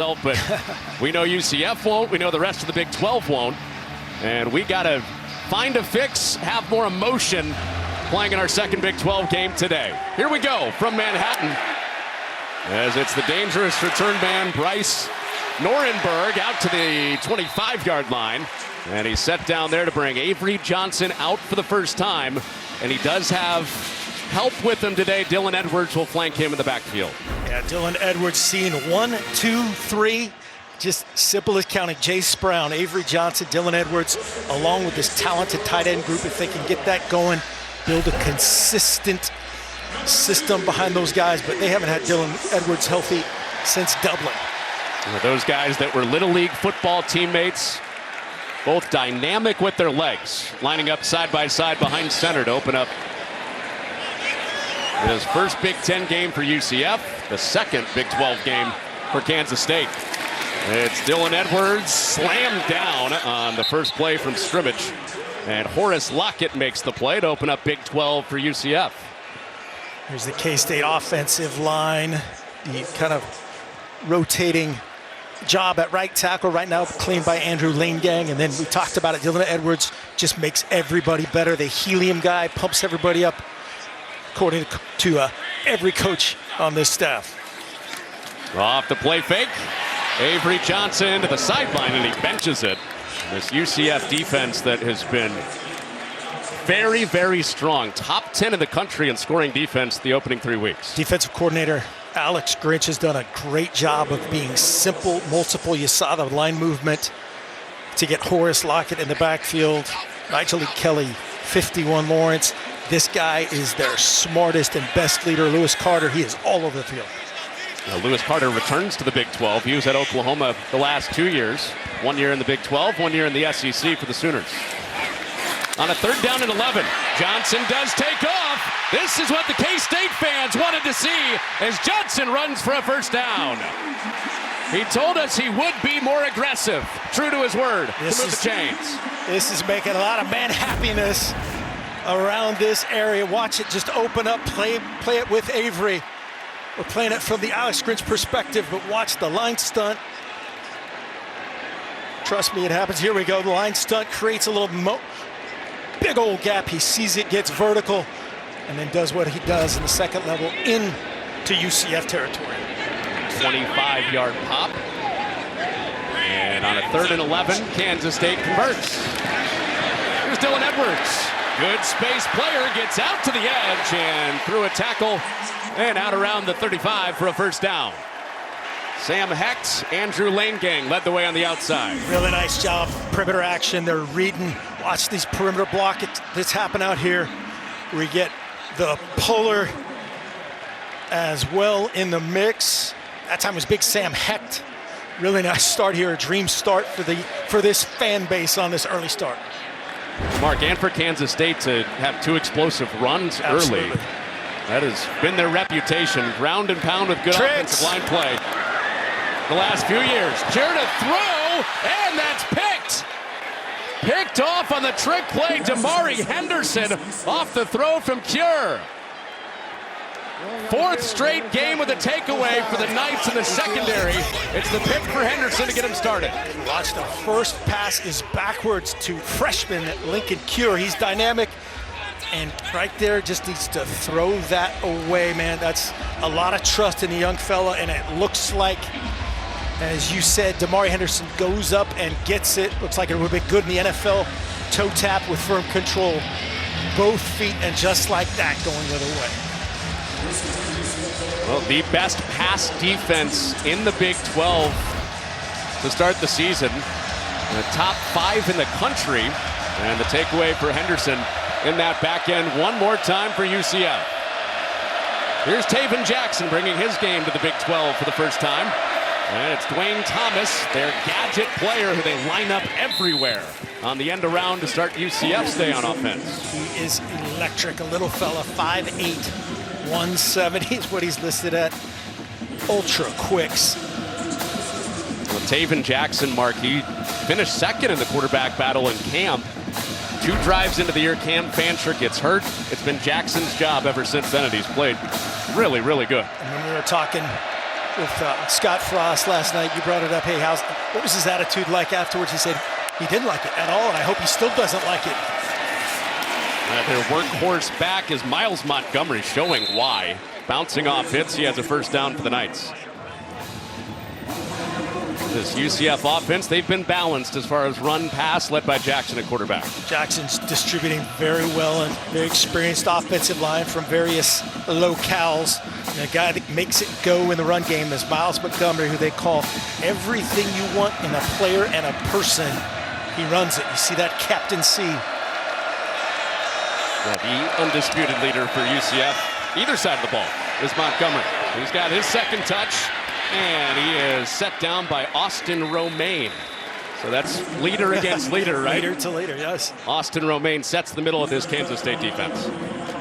But we know UCF won't. We know the rest of the Big 12 won't. And we got to find a fix, have more emotion playing in our second Big 12 game today. Here we go from Manhattan as it's the dangerous return man, Bryce Norenberg, out to the 25-yard line. And he's set down there to bring Avery Johnson out for the first time. And he does have help with him today. Dylan Edwards will flank him in the backfield. Yeah, Dylan Edwards seeing 1, 2, 3. Just simple as counting. Jace Brown, Avery Johnson, Dylan Edwards, along with this talented tight end group. If they can get that going, build a consistent system behind those guys. But they haven't had Dylan Edwards healthy since Dublin. Those guys that were Little League football teammates, both dynamic with their legs, lining up side by side behind center to open up his first Big 10 game for UCF, the second Big 12 game for Kansas State. It's Dylan Edwards slammed down on the first play from scrimmage. And Horace Lockett makes the play to open up Big 12 for UCF. Here's the K-State offensive line. The kind of rotating job at right tackle right now, claimed by Andrew Lanegang. And then we talked about it, Dylan Edwards just makes everybody better. The helium guy pumps everybody up, according to every coach on this staff. Off the play fake. Avery Johnson to the sideline, and he benches it. This UCF defense that has been very, very strong. Top 10 in the country in scoring defense the opening 3 weeks. Defensive coordinator Alex Grinch has done a great job of being simple, multiple. You saw the line movement to get Horace Lockett in the backfield. Nigel Kelly, 51 Lawrence. This guy is their smartest and best leader. Lewis Carter, he is all over the field. Lewis Carter returns to the Big 12. He was at Oklahoma the last 2 years. 1 year in the Big 12, 1 year in the SEC for the Sooners. On a 3rd down and 11, Johnson does take off. This is what the K-State fans wanted to see as Johnson runs for a first down. He told us he would be more aggressive. True to his word. To move the chains. This is making a lot of man happiness around this area. Watch it just open up, play it with Avery. We're playing it from the Alex Grinch perspective, but watch the line stunt. Trust me, it happens. Here we go. The line stunt creates a little big old gap. He sees it, gets vertical, and then does what he does in the second level into UCF territory. 25-yard pop. And on a 3rd and 11, Kansas State converts. Here's Dylan Edwards. Good space player, gets out to the edge and through a tackle and out around the 35 for a first down. Sam Hecht, Andrew Lanegang led the way on the outside. Really nice job, perimeter action. They're reading. Watch these perimeter block that's happen out here. We get the puller as well in the mix. That time was big Sam Hecht. Really nice start here, a dream start for this fan base on this early start. Mark, and for Kansas State to have 2 explosive runs early. That has been their reputation. Ground and pound with good offensive line play the last few years. Jared to throw, and that's picked. Picked off on the trick play. Damari Henderson off the throw from Cure. 4th straight game with a takeaway for the Knights in the secondary. It's the pick for Henderson to get him started. Watch, the first pass is backwards to freshman Lincoln Cure. He's dynamic, and right there just needs to throw that away, man. That's a lot of trust in the young fella, and it looks like, as you said, Damari Henderson goes up and gets it. Looks like it would be good in the NFL. Toe tap with firm control. Both feet, and just like that, going the other way. Well, the best pass defense in the Big 12 to start the season. The top 5 in the country. And the takeaway for Henderson in that back end one more time for UCF. Here's Taven Jackson bringing his game to the Big 12 for the first time. And it's Dwayne Thomas, their gadget player who they line up everywhere on the end around to start UCF's day on offense. He is electric, a little fella, 5'8", 170 is what he's listed at. Ultra quicks. Well, Taven Jackson, Mark, he finished 2nd in the quarterback battle in camp. 2 drives into the year, Cam Fancher gets hurt. It's been Jackson's job ever since then, and he's played really, really good. And when we were talking with Scott Frost last night. You brought it up. Hey, what was his attitude like afterwards? He said he didn't like it at all, and I hope he still doesn't like it. Their workhorse back is Miles Montgomery, showing why. Bouncing off hits, he has a first down for the Knights. This UCF offense, they've been balanced as far as run-pass, led by Jackson at quarterback. Jackson's distributing very well, and very experienced offensive line from various locales. And a guy that makes it go in the run game is Miles Montgomery, who they call everything you want in a player and a person. He runs it. You see that captaincy. The undisputed leader for UCF, either side of the ball, is Montgomery. He's got his second touch, and he is set down by Austin Romaine. So that's leader against leader, right? Leader to leader, yes. Austin Romaine sets the middle of this Kansas State defense.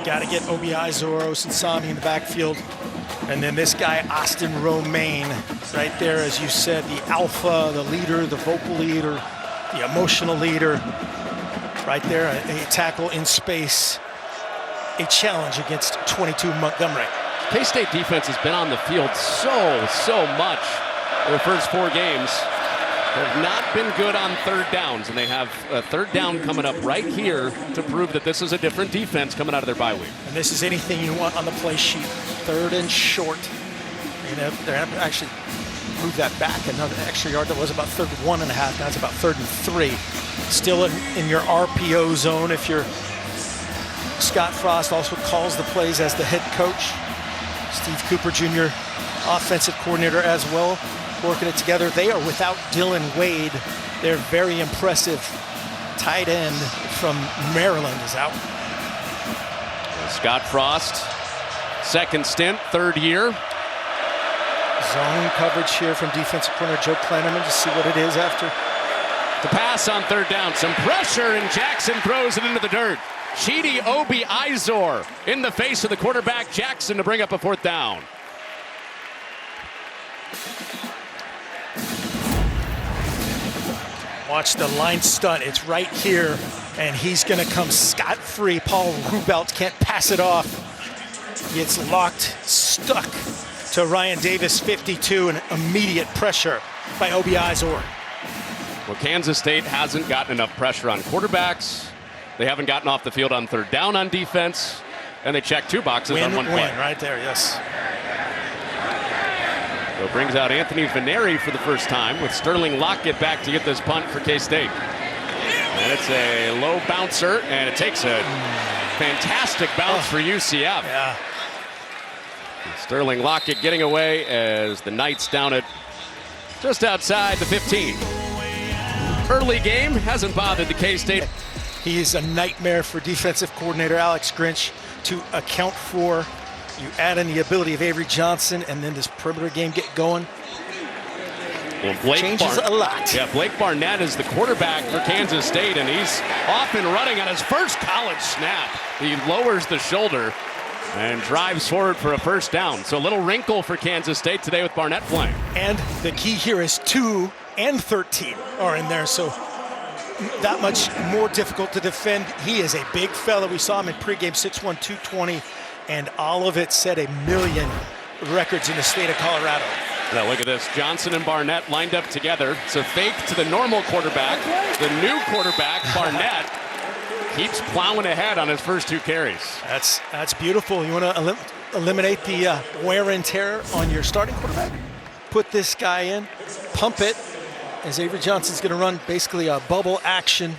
Got to get Obi Zoro Sami in the backfield. And then this guy, Austin Romaine, right there, as you said, the alpha, the leader, the vocal leader, the emotional leader. Right there, a tackle in space, a challenge against 22 Montgomery. K-State defense has been on the field so much in the first 4 games. They've not been good on third downs, and they have a third down coming up right here to prove that this is a different defense coming out of their bye week. And this is anything you want on the play sheet. Third and short. You know, they're actually move that back another extra yard. That was about third and 1.5. Now it's about 3rd and 3. Still in your RPO zone if you're Scott Frost. Also calls the plays as the head coach. Steve Cooper Jr., offensive coordinator as well, working it together. They are without Dylan Wade. They're very impressive. Tight end from Maryland is out. Scott Frost, second stint, 3rd year. Zone coverage here from defensive corner Joe Kleinerman to see what it is after. The pass on 3rd down. Some pressure, and Jackson throws it into the dirt. Chidi Obi Izor in the face of the quarterback, Jackson, to bring up a 4th down. Watch the line stunt. It's right here, and he's going to come scot-free. Paul Rubelt can't pass it off. Gets locked, stuck to Ryan Davis, 52, and immediate pressure by Obi Izor. Well, Kansas State hasn't gotten enough pressure on quarterbacks. They haven't gotten off the field on 3rd down on defense, and they check 2 boxes on 1 play. Right there, yes. So it brings out Anthony Veneri for the first time, with Sterling Lockett back to get this punt for K-State. And it's a low bouncer, and it takes a fantastic bounce for UCF. Yeah. Sterling Lockett getting away as the Knights down at just outside the 15. Early game hasn't bothered the K-State. He is a nightmare for defensive coordinator Alex Grinch to account for. You add in the ability of Avery Johnson, and then this perimeter game get going. Well, Blake changes a lot. Yeah, Blake Barnett is the quarterback for Kansas State, and he's off and running on his first college snap. He lowers the shoulder and drives forward for a first down. So a little wrinkle for Kansas State today with Barnett playing. And the key here is 2 and 13 are in there, so that much more difficult to defend. He is a big fella. We saw him in pregame, 6'1", 220, and all of it set 1,000,000 records in the state of Colorado. Now look at this. Johnson and Barnett lined up together. It's a fake to the normal quarterback. The new quarterback, Barnett, keeps plowing ahead on his first 2 carries. That's beautiful. You want to eliminate the wear and tear on your starting quarterback? Put this guy in, pump it, as Avery Johnson's going to run basically a bubble action.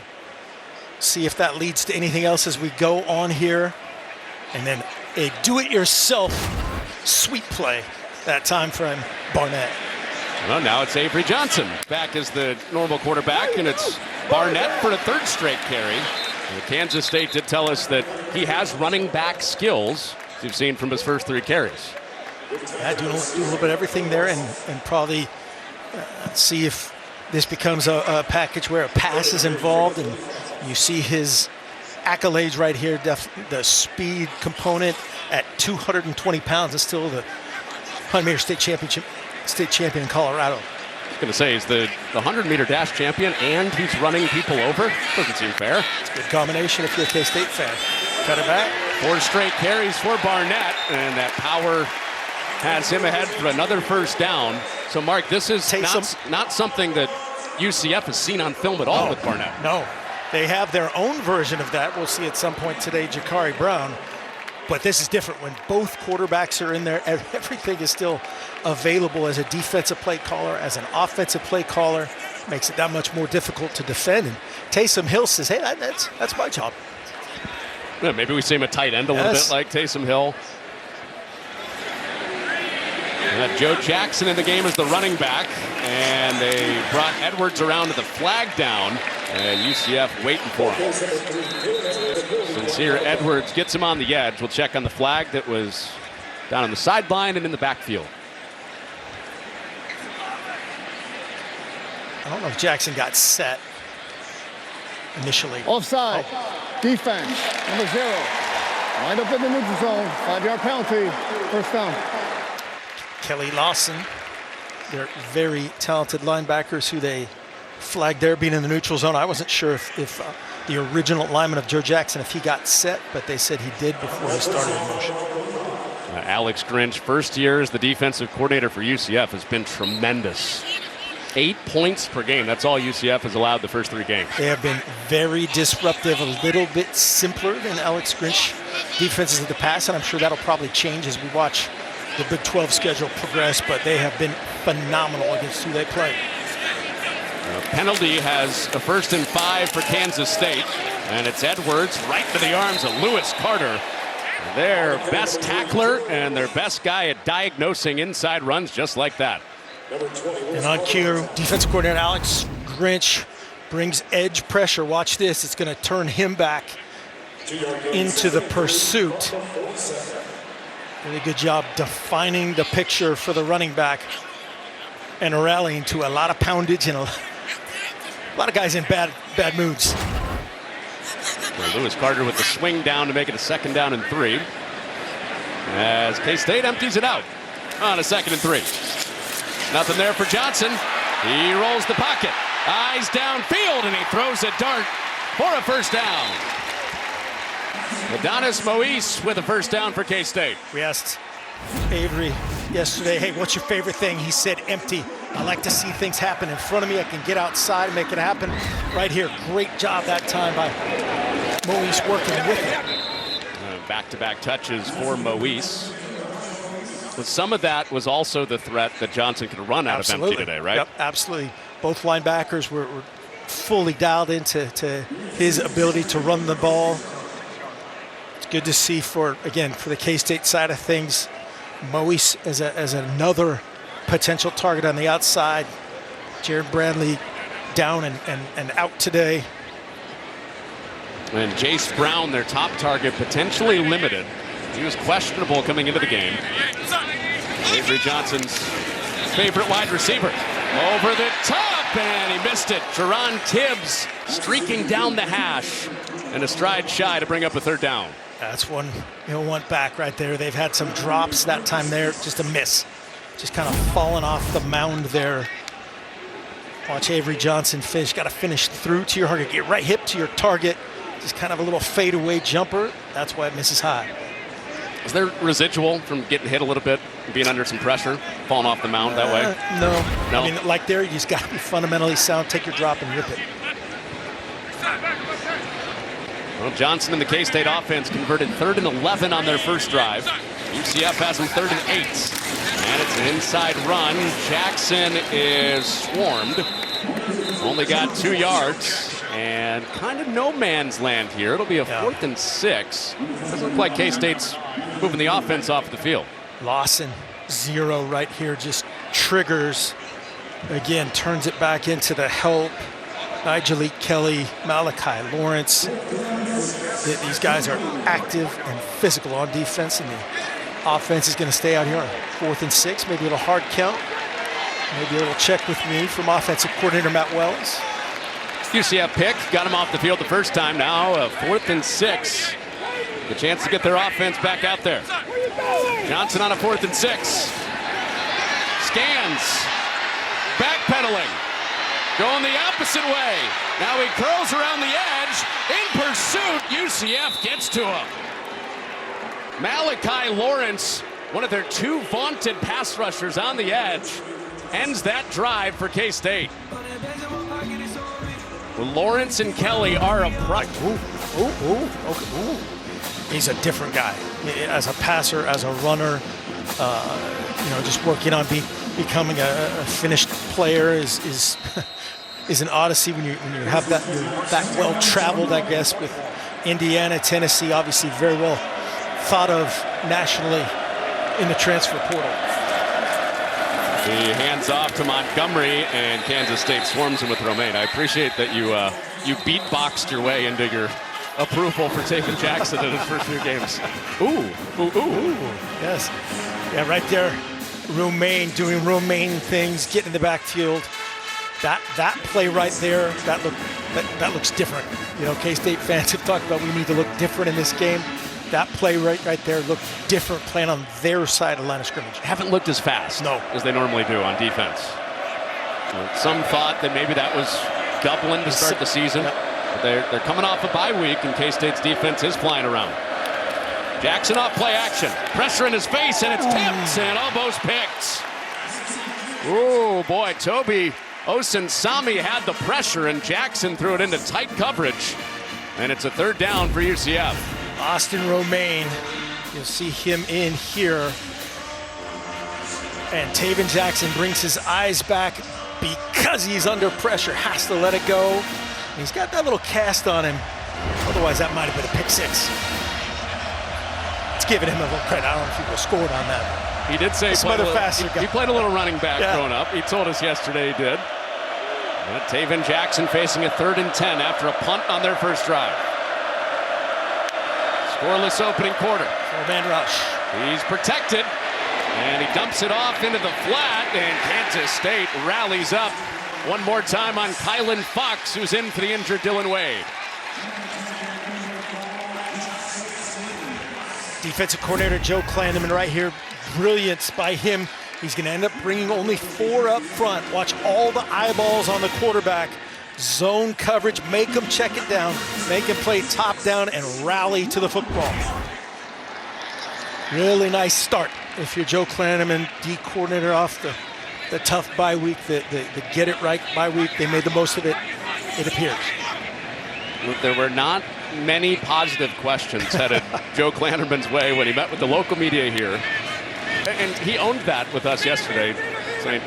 See if that leads to anything else as we go on here. And then a do-it-yourself sweep play that time from Barnett. Well, now it's Avery Johnson back as the normal quarterback, and it's Barnett for a 3rd straight carry. And Kansas State did tell us that he has running back skills, as you've seen from his first 3 carries. Yeah, do a little bit of everything there, and probably see if this becomes a package where a pass is involved, and you see his accolades right here. The speed component at 220 pounds is still the 100-meter state champion in Colorado. I was going to say, he's the 100-meter dash champion, and he's running people over. Doesn't seem fair. It's a good combination if you're a K-State fan. Cut it back. 4 straight carries for Barnett, and that power has him ahead for another first down. So, Mark, this is not something that UCF has seen on film at all with Barnett. No, they have their own version of that. We'll see at some point today, Jakari Brown. But this is different when both quarterbacks are in there. Everything is still available as a defensive play caller, as an offensive play caller. Makes it that much more difficult to defend. And Taysom Hill says, hey, that's my job. Yeah, maybe we see him a tight end a little bit like Taysom Hill. And Joe Jackson in the game as the running back. And they brought Edwards around to the flag down. And UCF waiting for him. Sincere Edwards gets him on the edge. We'll check on the flag that was down on the sideline and in the backfield. I don't know if Jackson got set initially. Offside. Defense. Number 0. Lined up in the neutral zone. 5-yard penalty. First down. Kelly Lawson. They're very talented linebackers who they flagged there being in the neutral zone. I wasn't sure if the original lineman of Joe Jackson, if he got set, but they said he did before he started in motion. Alex Grinch, first year as the defensive coordinator for UCF, has been tremendous. 8 points per game. That's all UCF has allowed the first 3 games. They have been very disruptive, a little bit simpler than Alex Grinch defenses of the past, and I'm sure that'll probably change as we watch the Big 12 schedule progress, but they have been phenomenal against who they play. Penalty has a 1st and 5 for Kansas State, and it's Edwards right to the arms of Lewis Carter. Their best tackler and their best guy at diagnosing inside runs just like that. And on cue, defensive coordinator Alex Grinch brings edge pressure. Watch this. It's going to turn him back into the pursuit. Really good job defining the picture for the running back and rallying to a lot of poundage and a lot of guys in bad moods. Well, Lewis Carter with the swing down to make it a 2nd down and 3. As K-State empties it out on a 2nd and 3. Nothing there for Johnson. He rolls the pocket. Eyes downfield, and he throws a dart for a first down. Adonis Moise with a first down for K-State. We asked Avery yesterday, hey, what's your favorite thing? He said empty. I like to see things happen in front of me. I can get outside and make it happen right here. Great job that time by Moise working with it. Back-to-back touches for Moise. But some of that was also the threat that Johnson could run out of empty today, right? Yep, absolutely. Both linebackers were fully dialed into his ability to run the ball. It's good to see for the K-State side of things, Moise as another potential target on the outside. Jared Bradley down and out today. And Jace Brown, their top target, potentially limited. He was questionable coming into the game. Avery Johnson's favorite wide receiver. Over the top, and he missed it. Jerron Tibbs streaking down the hash and a stride shy to bring up a 3rd down. That's one back right there. They've had some drops that time there, just a miss. Just kind of falling off the mound there. Watch Avery Johnson fish. Got to finish through to your target. Get right hip to your target. Just kind of a little fadeaway jumper. That's why it misses high. Is there residual from getting hit a little bit, being under some pressure, falling off the mound that way? No. I mean, like there, you just got to be fundamentally sound. Take your drop and rip it. Well, Johnson and the K-State offense converted 3rd and 11 on their first drive. UCF has them 3rd and 8. And it's an inside run. Jackson is swarmed. Only got 2 yards. And kind of no man's land here. It'll be a 4th and 6. Doesn't look like K-State's moving the offense off the field. Lawson, 0 right here, just triggers. Again, turns it back into the help. Nigel Kelly, Malachi Lawrence. These guys are active and physical on defense, and the offense is going to stay out here on 4th and 6. Maybe a little hard count. Maybe a little check with me from offensive coordinator Matt Wells. UCF pick, got him off the field the first time. Now a 4th and 6. The chance to get their offense back out there. Johnson on a 4th and 6. Scans. Backpedaling. Going the opposite way. Now he curls around the edge. In pursuit, UCF gets to him. Malachi Lawrence one of their 2 vaunted pass rushers on the edge, ends that drive for K-State. Lawrence and Kelly are a He's a different guy as a passer, as a runner. Just working on becoming a finished player is an odyssey when you have that. You're that well traveled, I guess, with Indiana, Tennessee, obviously very well thought of nationally in the transfer portal. He hands off to Montgomery, and Kansas State swarms him with Romaine. I appreciate that you beatboxed your way into your approval for Taven Jackson in his first few games. Ooh. Yes. Yeah, right there. Romaine doing Romaine things, getting in the backfield. That play right there, that looks different. K-State fans have talked about we need to look different in this game. That play right there looked different, playing on their side of the line of scrimmage. Haven't looked as fast as they normally do on defense. Some thought that maybe that was Dublin to start the season. But they're coming off a bye week, and K-State's defense is flying around. Jackson off play action. Pressure in his face, and it's tipped and almost picked. Oh, boy, Toby Osunsami had the pressure, and Jackson threw it into tight coverage. And it's a 3rd down for UCF. Austin Romaine, you'll see him in here. And Taven Jackson brings his eyes back because he's under pressure, has to let it go. He's got that little cast on him. Otherwise, that might have been a pick 6. It's giving him a little credit. I don't know if he would have scored on that. He did say he played a little running back growing up. He told us yesterday he did. But Taven Jackson facing a 3rd and 10 after a punt on their first drive. Scoreless opening quarter. 4-man rush. He's protected, and he dumps it off into the flat, and Kansas State rallies up one more time on Kylan Fox, who's in for the injured Dylan Wade. Defensive coordinator Joe Klanderman right here. Brilliance by him. He's going to end up bringing only 4 up front. Watch all the eyeballs on the quarterback. Zone coverage, make him check it down, make him play top down and rally to the football. Really nice start if you're Joe Klanderman, D coordinator off the tough bye week, the get it right bye week. They made the most of it, it appears. There were not many positive questions headed Joe Klanderman's way when he met with the local media here. And he owned that with us yesterday, saying,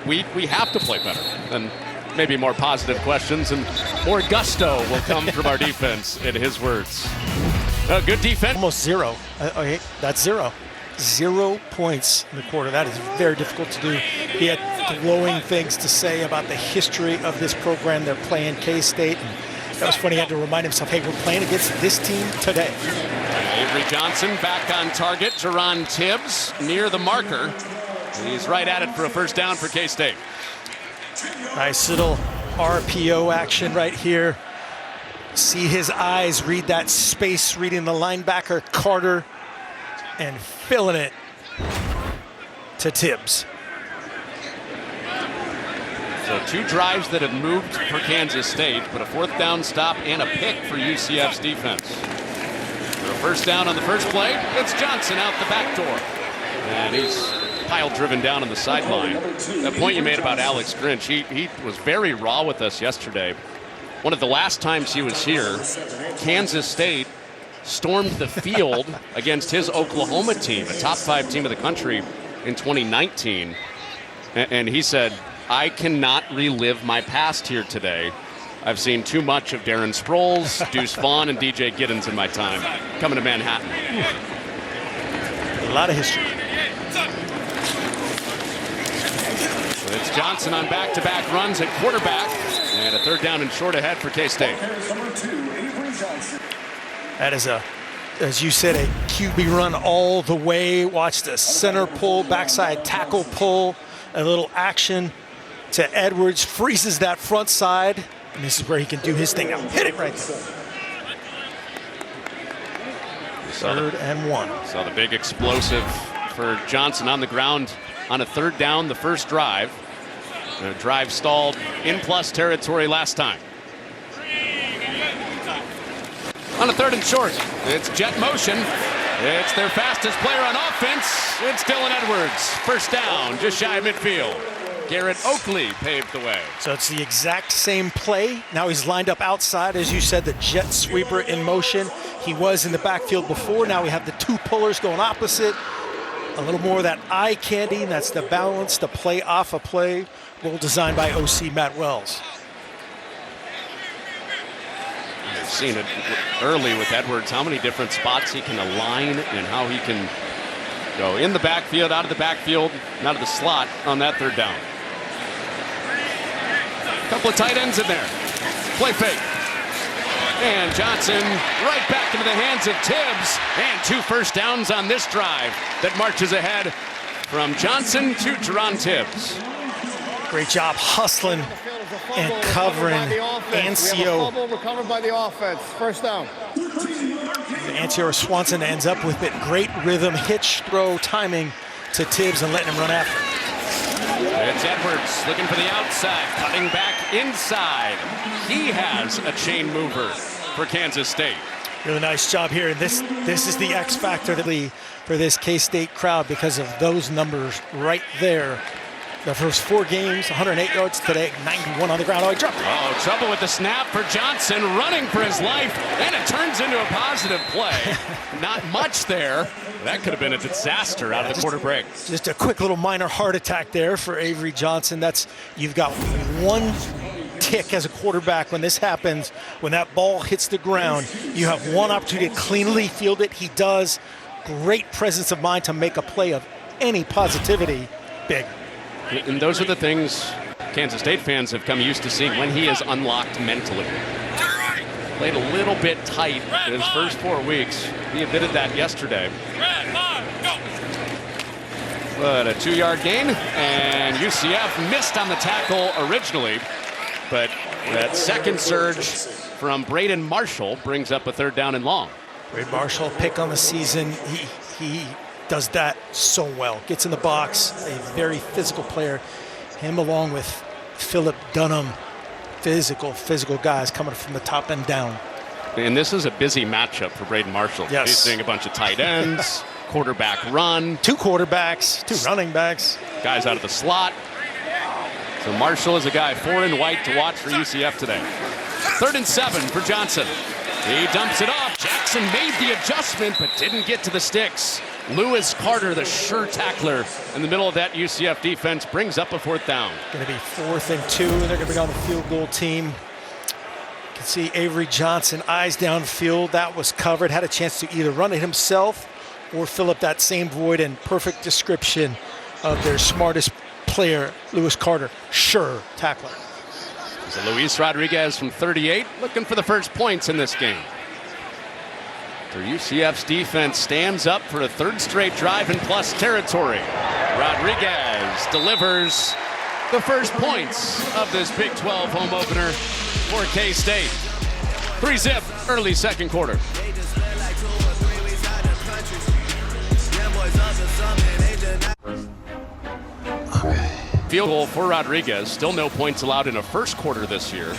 we have to play better. And maybe more positive questions and more gusto will come from our defense, in his words. Good defense. Almost 0. Okay, that's 0. 0 points in the quarter. That is very difficult to do. He had glowing things to say about the history of this program. They're playing K-State. And that was funny. He had to remind himself, hey, we're playing against this team today. Avery Johnson back on target. Jerron Tibbs near the marker. He's right at it for a 1st down for K-State. Nice little RPO action right here. See his eyes read that space, reading the linebacker Carter and filling it to Tibbs. So 2 drives that have moved for Kansas State, but a 4th down stop and a pick for UCF's defense. For a 1st down on the first play, it's Johnson out the back door. And he's pile driven down on the sideline. That point you made about Alex Grinch, he was very raw with us yesterday. One of the last times he was here, Kansas State stormed the field against his Oklahoma team, a top 5 team of the country in 2019. And he said, I cannot relive my past here today. I've seen too much of Darren Sproles, Deuce Vaughn, and DJ Giddens in my time coming to Manhattan. A lot of history. It's Johnson on back-to-back runs at quarterback, and a 3rd down and short ahead for K-State. That is as you said, a QB run all the way. Watch the center pull, backside tackle pull, a little action to Edwards, freezes that front side, and this is where he can do his thing. Now hit it right there. 3rd and 1. So the big explosive for Johnson on the ground on a 3rd down, the first drive. The drive stalled in plus territory last time. On a 3rd and short, it's jet motion. It's their fastest player on offense. It's Dylan Edwards. First down, just shy of midfield. Garrett Oakley paved the way. So it's the exact same play. Now he's lined up outside, as you said, the jet sweeper in motion. He was in the backfield before. Now we have the two pullers going opposite. A little more of that eye candy. That's the balance, the play off a play. Well designed by OC Matt Wells. I've seen it early with Edwards, how many different spots he can align and how he can go in the backfield, out of the backfield, and out of the slot on that third down. Couple of tight ends in there. Play fake. And Johnson right back into the hands of Tibbs. And 2 first downs on this drive that marches ahead from Johnson to Jerron Tibbs. Great job hustling and covering Ancio. Recovered by the offense. First down. Ancio Swanson ends up with it. Great rhythm, hitch, throw, timing to Tibbs and letting him run after. It's Edwards looking for the outside, cutting back inside. He has a chain mover for Kansas State. Really nice job here. And this is the X factor for this K-State crowd because of those numbers right there. The first 4 games, 108 yards today, 91 on the ground. Oh, he dropped it. Oh, trouble with the snap for Johnson, running for his life, and it turns into a positive play. Not much there. That could have been a disaster out of the quarter break. Just a quick little minor heart attack there for Avery Johnson. You've got one tick as a quarterback when this happens, when that ball hits the ground. You have one opportunity to cleanly field it. He does. Great presence of mind to make a play of any positivity. Big. And those are the things Kansas State fans have come used to seeing when he is unlocked mentally. Played a little bit tight in his first 4 weeks. He admitted that yesterday. But a 2-yard gain, and UCF missed on the tackle originally. But that second surge from Braden Marshall brings up a third down and long. Braden Marshall, pick on the season. He does that so well. Gets in the box, a very physical player. Him along with Philip Dunham, physical guys coming from the top end down. And this is a busy matchup for Braden Marshall. Yes. He's seeing a bunch of tight ends, quarterback run. 2 quarterbacks, 2 running backs. Guys out of the slot. So Marshall is a guy 4 and white to watch for UCF today. 3rd and 7 for Johnson. He dumps it off. Jackson made the adjustment but didn't get to the sticks. Lewis Carter, the sure tackler in the middle of that UCF defense, brings up a 4th down. Going to be 4th and 2. They're going to bring on the field goal team. You can see Avery Johnson, eyes downfield. That was covered. Had a chance to either run it himself or fill up that same void, and perfect description of their smartest player, Lewis Carter. Sure tackler. So Luis Rodriguez from 38 looking for the first points in this game. So UCF's defense stands up for a 3rd straight drive in plus territory. Rodriguez delivers the first points of this Big 12 home opener for K-State. 3-zip early second quarter. Field goal for Rodriguez. Still no points allowed in a first quarter this year.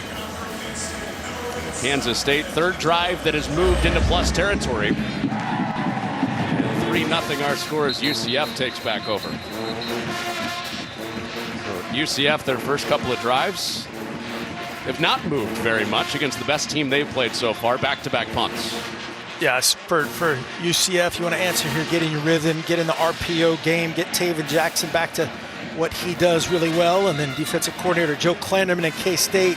Kansas State, 3rd drive that has moved into plus territory. 3-0 our score as UCF takes back over. UCF, their first couple of drives, have not moved very much against the best team they've played so far. Back-to-back punts. Yes, for UCF, you want to answer here, get in your rhythm, get in the RPO game, get Taven Jackson back to what he does really well, and then defensive coordinator Joe Klanderman in K-State,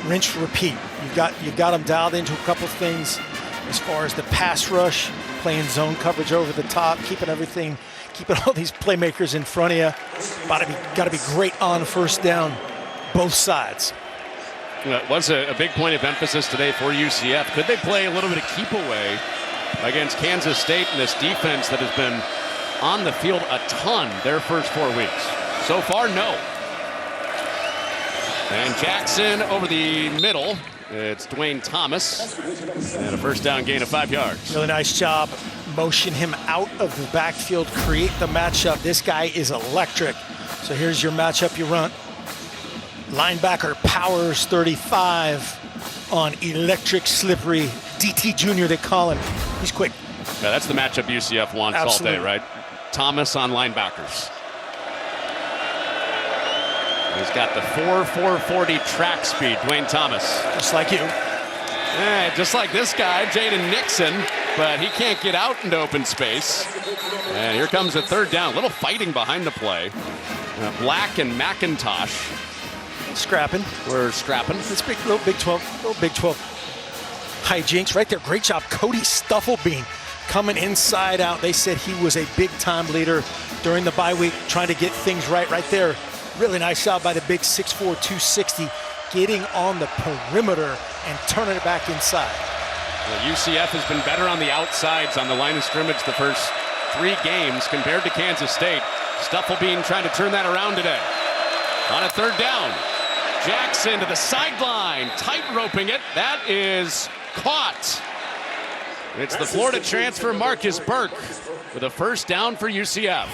rinse, repeat. You got them dialed into a couple things as far as the pass rush, playing zone coverage over the top, keeping all these playmakers in front of you. Got to be great on first down, both sides. It was a big point of emphasis today for UCF. Could they play a little bit of keep away against Kansas State in this defense that has been on the field a ton their first 4 weeks? So far, no. And Jackson over the middle. It's Dwayne Thomas. And a first down gain of 5 yards. Really nice job. Motion him out of the backfield, create the matchup. This guy is electric. So here's your matchup you run. Linebacker powers 35 on electric, slippery DT Jr. they call him. He's quick. Yeah, that's the matchup UCF wants Absolutely. all day, right? Thomas on linebackers. He's got the 4.40 track speed, Dwayne Thomas. Just like you. Yeah, just like this guy, Jaden Nixon, but he can't get out into open space. And here comes a third down. A little fighting behind the play. Black and McIntosh. Scrapping. We're scrapping. It's little Big 12 hijinks right there. Great job. Cody Stufflebeam coming inside out. They said he was a big-time leader during the bye week, trying to get things right there. Really nice job by the big 6'4", 260, getting on the perimeter and turning it back inside. Well, UCF has been better on the outsides on the line of scrimmage the first 3 games compared to Kansas State. Stufflebeam trying to turn that around today. On a third down, Jackson to the sideline, tight roping it. That is caught. It's the Florida transfer Marcus Burke with a first down for UCF.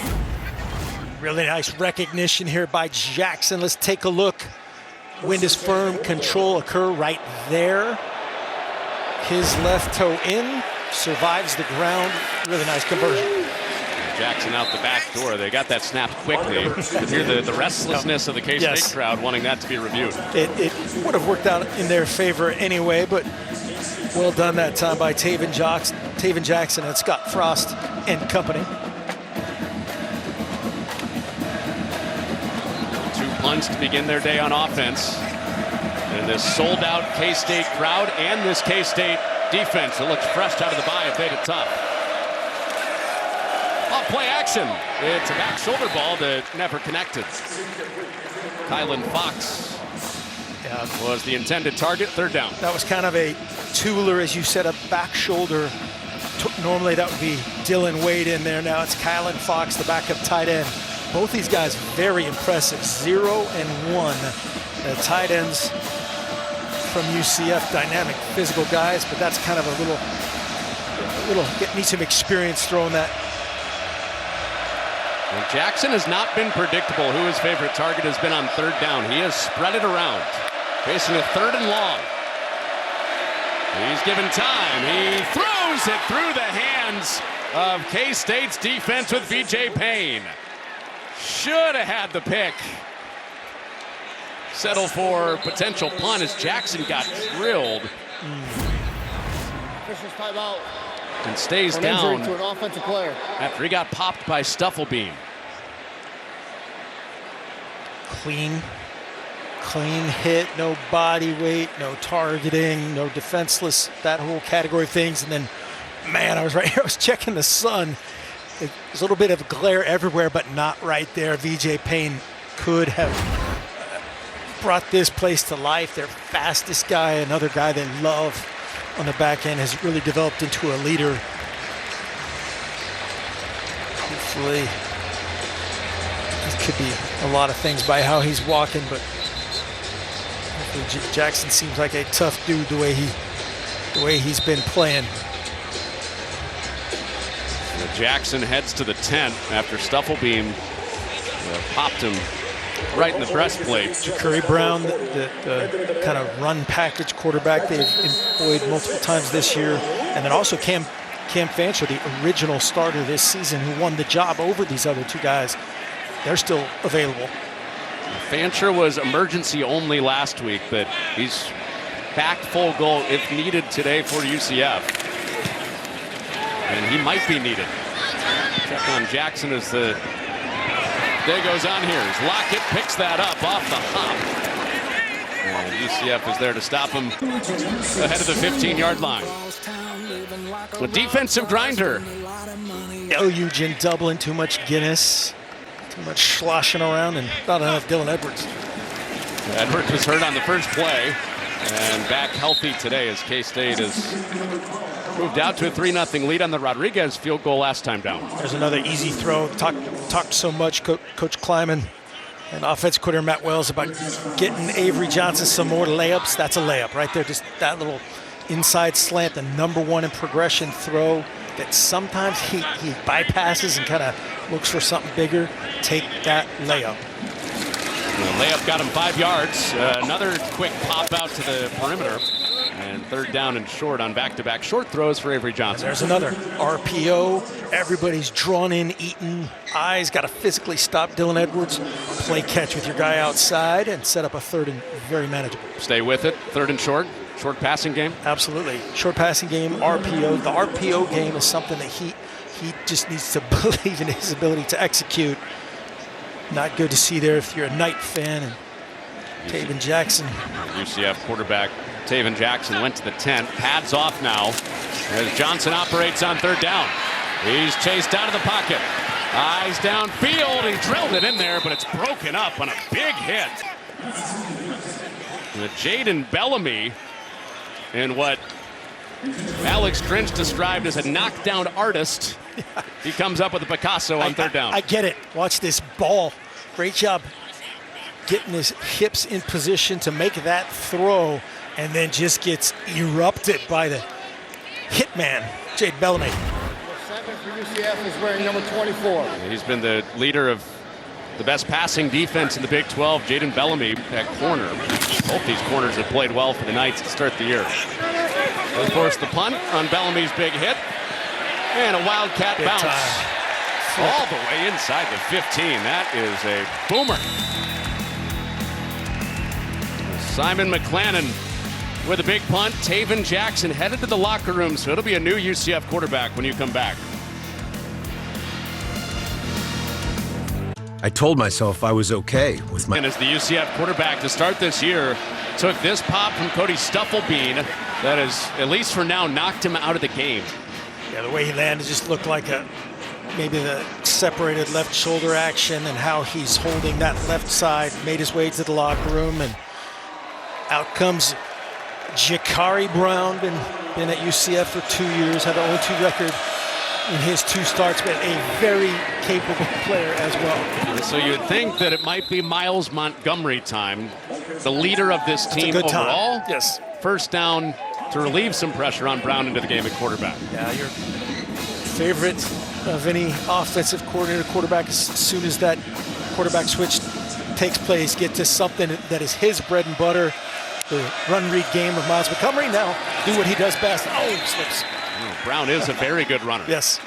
Really nice recognition here by Jackson. Let's take a look. Wind is firm, control occur right there. His left toe in, survives the ground. Really nice conversion. Jackson out the back door. They got that snap quickly. You hear the restlessness of the K-State crowd wanting that to be reviewed. It would have worked out in their favor anyway, but well done that time by Taven Jackson and Scott Frost and company. 2 punts to begin their day on offense. And this sold-out K-State crowd and this K-State defense that looks fresh out of the bye have made it tough. Off play action. It's a back shoulder ball that never connected. Kylan Fox was the intended target. Third down. That was kind of a tooler, as you said, a back shoulder. Normally that would be Dylan Wade in there. Now it's Kylan Fox, the backup tight end. Both these guys very impressive. 0 and 1. The tight ends from UCF, dynamic, physical guys, but that's kind of a little need some experience throwing that. And Jackson has not been predictable who his favorite target has been on third down. He has spread it around, facing a 3rd and long. He's given time. He throws it through the hands of K-State's defense with VJ Payne. Should have had the pick. Settle for potential punt as Jackson got drilled. And stays down to an offensive player after he got popped by Stufflebeam. Clean hit, no body weight, no targeting, no defenseless, that whole category of things. And then, man, I was right here, I was checking the sun. There's a little bit of glare everywhere, but not right there. VJ Payne could have brought this place to life. Their fastest guy, another guy they love on the back end, has really developed into a leader. Hopefully, it could be a lot of things by how he's walking, but hopefully Jackson seems like a tough dude the way he's been playing. Jackson heads to the 10 after Stufflebeam popped him right in the breastplate. Curry Brown, the kind of run package quarterback they've employed multiple times this year. And then also Cam Fancher, the original starter this season, who won the job over these other 2 guys. They're still available. Fancher was emergency only last week, but he's back full goal if needed today for UCF. And he might be needed. Check on Jackson as the day goes on here. As Lockett picks that up off the hop. And UCF is there to stop him ahead of the 15-yard line. A defensive grinder. Eugene Dublin, too much Guinness, too much sloshing around, and not enough Dylan Edwards. Edwards was hurt on the first play and back healthy today as K-State has moved out to a 3-0 lead on the Rodriguez field goal last time down. There's another easy throw. Talked so much, Coach Kleiman and offense coordinator Matt Wells, about getting Avery Johnson some more layups. That's a layup right there. Just that little inside slant, the #1 in progression throw that sometimes he bypasses and kind of looks for something bigger. Take that layup. The layup got him 5 yards. Another quick pop out to the perimeter. And third down and short on back-to-back short throws for Avery Johnson. There's another RPO. Everybody's drawn in, eaten. Eyes got to physically stop Dylan Edwards. Play catch with your guy outside and set up a third and very manageable. Stay with it. Third and short. Short passing game. Absolutely. Short passing game, RPO. The RPO game is something that he just needs to believe in his ability to execute. Not good to see there if you're a Knight fan. And Taven Jackson. UCF quarterback Taven Jackson went to the 10. Pads off now as Johnson operates on third down. He's chased out of the pocket. Eyes downfield. He drilled it in there, but it's broken up on a big hit. Jaden Bellamy in what Alex Grinch described as a knockdown artist. He comes up with a Picasso on third down. I get it. Watch this ball. Great job getting his hips in position to make that throw, and then just gets erupted by the hitman, Jade Bellamy. The center for UCF is wearing number 24. He's been the leader of the best passing defense in the Big 12. Jaden Bellamy at corner. Both these corners have played well for the Knights to start the year. Of course, the punt on Bellamy's big hit. And a Wildcat Big bounce. time. All the way inside the 15. That is a boomer. Simon McClannon with a big punt. Taven Jackson headed to the locker room, so it'll be a new UCF quarterback when you come back. I told myself I was okay with my... And as the UCF quarterback to start this year, took this pop from Cody Stufflebean that has, at least for now, knocked him out of the game. Yeah, the way he landed just looked like maybe the separated left shoulder action, and how he's holding that left side, made his way to the locker room, and out comes Jakari Brown, been at UCF for 2 years, had the 0-2 record in his 2 starts, but a very capable player as well. So you'd think that it might be Miles Montgomery time, the leader of this team overall. Time. Yes. First down to relieve some pressure on Brown into the game at quarterback. Yeah, your favorite of any offensive coordinator, quarterback, as soon as that quarterback switch takes place, get to something that is his bread and butter. The run-read game of Miles Montgomery. Now do what he does best. Oh, he slips. Brown is a very good runner. Yes.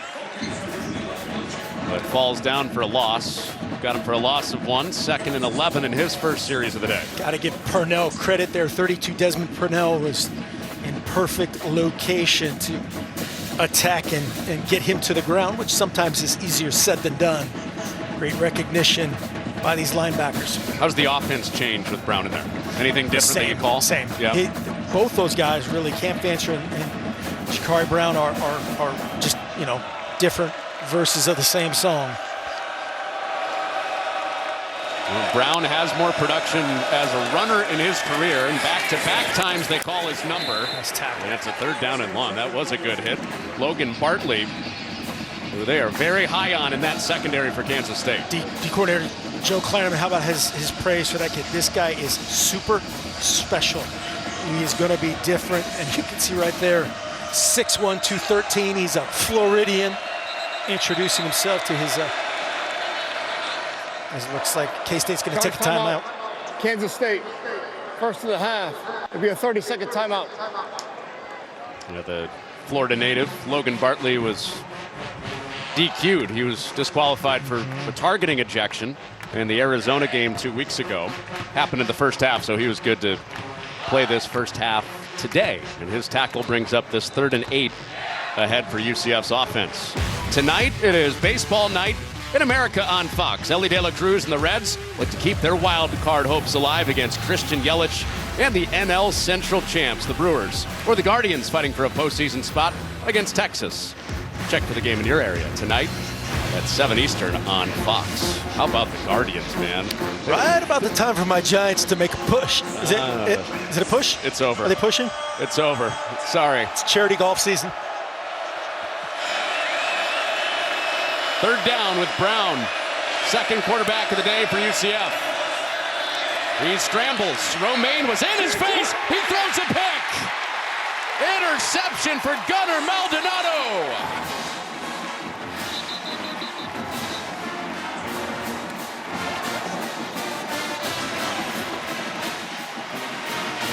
But falls down for a loss. Got him for a loss of 1, 2nd and 11 in his first series of the day. Got to give Purnell credit there. 32 Desmond Purnell was in perfect location to attack and get him to the ground, which sometimes is easier said than done. Great recognition by these linebackers. How's the offense change with Brown in there? Anything different that you call? Same. Yeah. Both those guys, really, Cam Fancher and Jakari Brown are just, different verses of the same song. Well, Brown has more production as a runner in his career, and back-to-back times they call his number. Nice tackle. And it's a third down and long. That was a good hit. Logan Bartley, who they are very high on in that secondary for Kansas State. D coordinator Joe Kleinerman, how about his praise for that kid? This guy is super special. He is going to be different, and you can see right there, 6'1", 213. He's a Floridian, introducing himself to his... as it looks like K-State's going to take a timeout. Kansas State, first of the half. It'll be a 30-second timeout. The Florida native, Logan Bartley, was DQ'd. He was disqualified for a targeting ejection in the Arizona game 2 weeks ago. Happened in the first half, so he was good to play this first half today. And his tackle brings up this 3rd and 8 ahead for UCF's offense. Tonight, it is baseball night in America on Fox. Ellie De La Cruz and the Reds look to keep their wild card hopes alive against Christian Yelich and the NL Central champs, the Brewers, or the Guardians fighting for a postseason spot against Texas. Check for the game in your area tonight at 7 Eastern on Fox. How about the Guardians, man? Right about the time for my Giants to make a push. Is it a push? It's over. Are they pushing? It's over. Sorry. It's charity golf season. Third down with Brown. Second quarterback of the day for UCF. He scrambles. Romaine was in his face. He throws a pick. Interception for Gunnar Maldonado.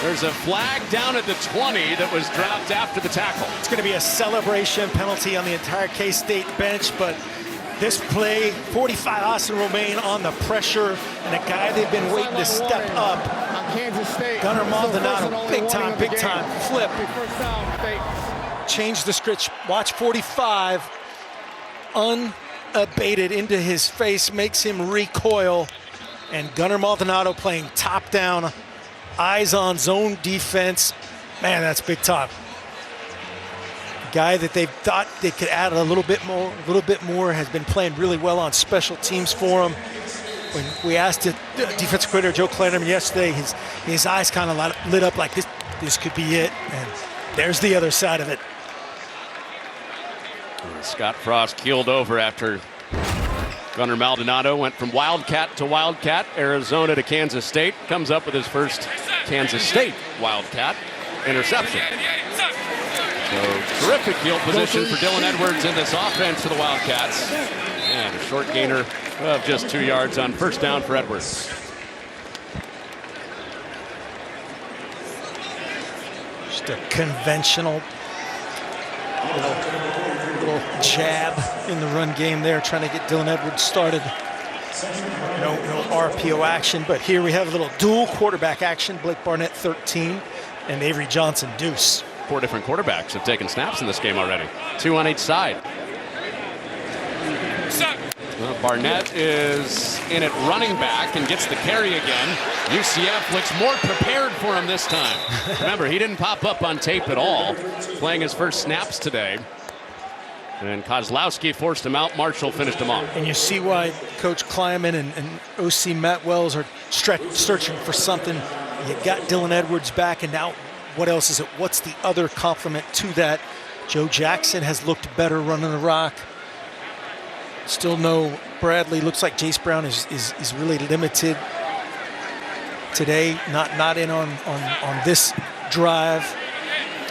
There's a flag down at the 20 that was dropped after the tackle. It's going to be a celebration penalty on the entire K-State bench, but this play, 45 Austin Romaine on the pressure, and a guy they've been waiting to step up. Kansas State. Gunnar Maldonado, big time, flip. Change the script. Watch 45, unabated into his face, makes him recoil. And Gunnar Maldonado playing top down, eyes on zone defense. Man, that's big time. Guy that they thought they could add a little bit more has been playing really well on special teams for him. When we asked the defensive coordinator Joe Kleinerman yesterday, his eyes kind of lit up like this could be it. And there's the other side of it. Scott Frost keeled over after Gunnar Maldonado went from Wildcat to Wildcat, Arizona to Kansas State. Comes up with his first Kansas State Wildcat interception. So terrific field position for Dylan Edwards in this offense for the Wildcats. And a short gainer of just 2 yards on first down for Edwards. Just a conventional little jab in the run game there, trying to get Dylan Edwards started. No RPO action, but here we have a little dual quarterback action. Blake Barnett 13 and Avery Johnson deuce. 4 different quarterbacks have taken snaps in this game already. 2 on each side. Well, Barnett is in at running back and gets the carry again. UCF looks more prepared for him this time. Remember, he didn't pop up on tape at all, playing his first snaps today. And Kozlowski forced him out. Marshall finished him off. And you see why Coach Kleiman and OC Matt Wells are searching for something. You got Dylan Edwards back, and now what else is it? What's the other complement to that? Joe Jackson has looked better running the rock. Still no Bradley. Looks like Jace Brown is really limited today. Not in on this drive.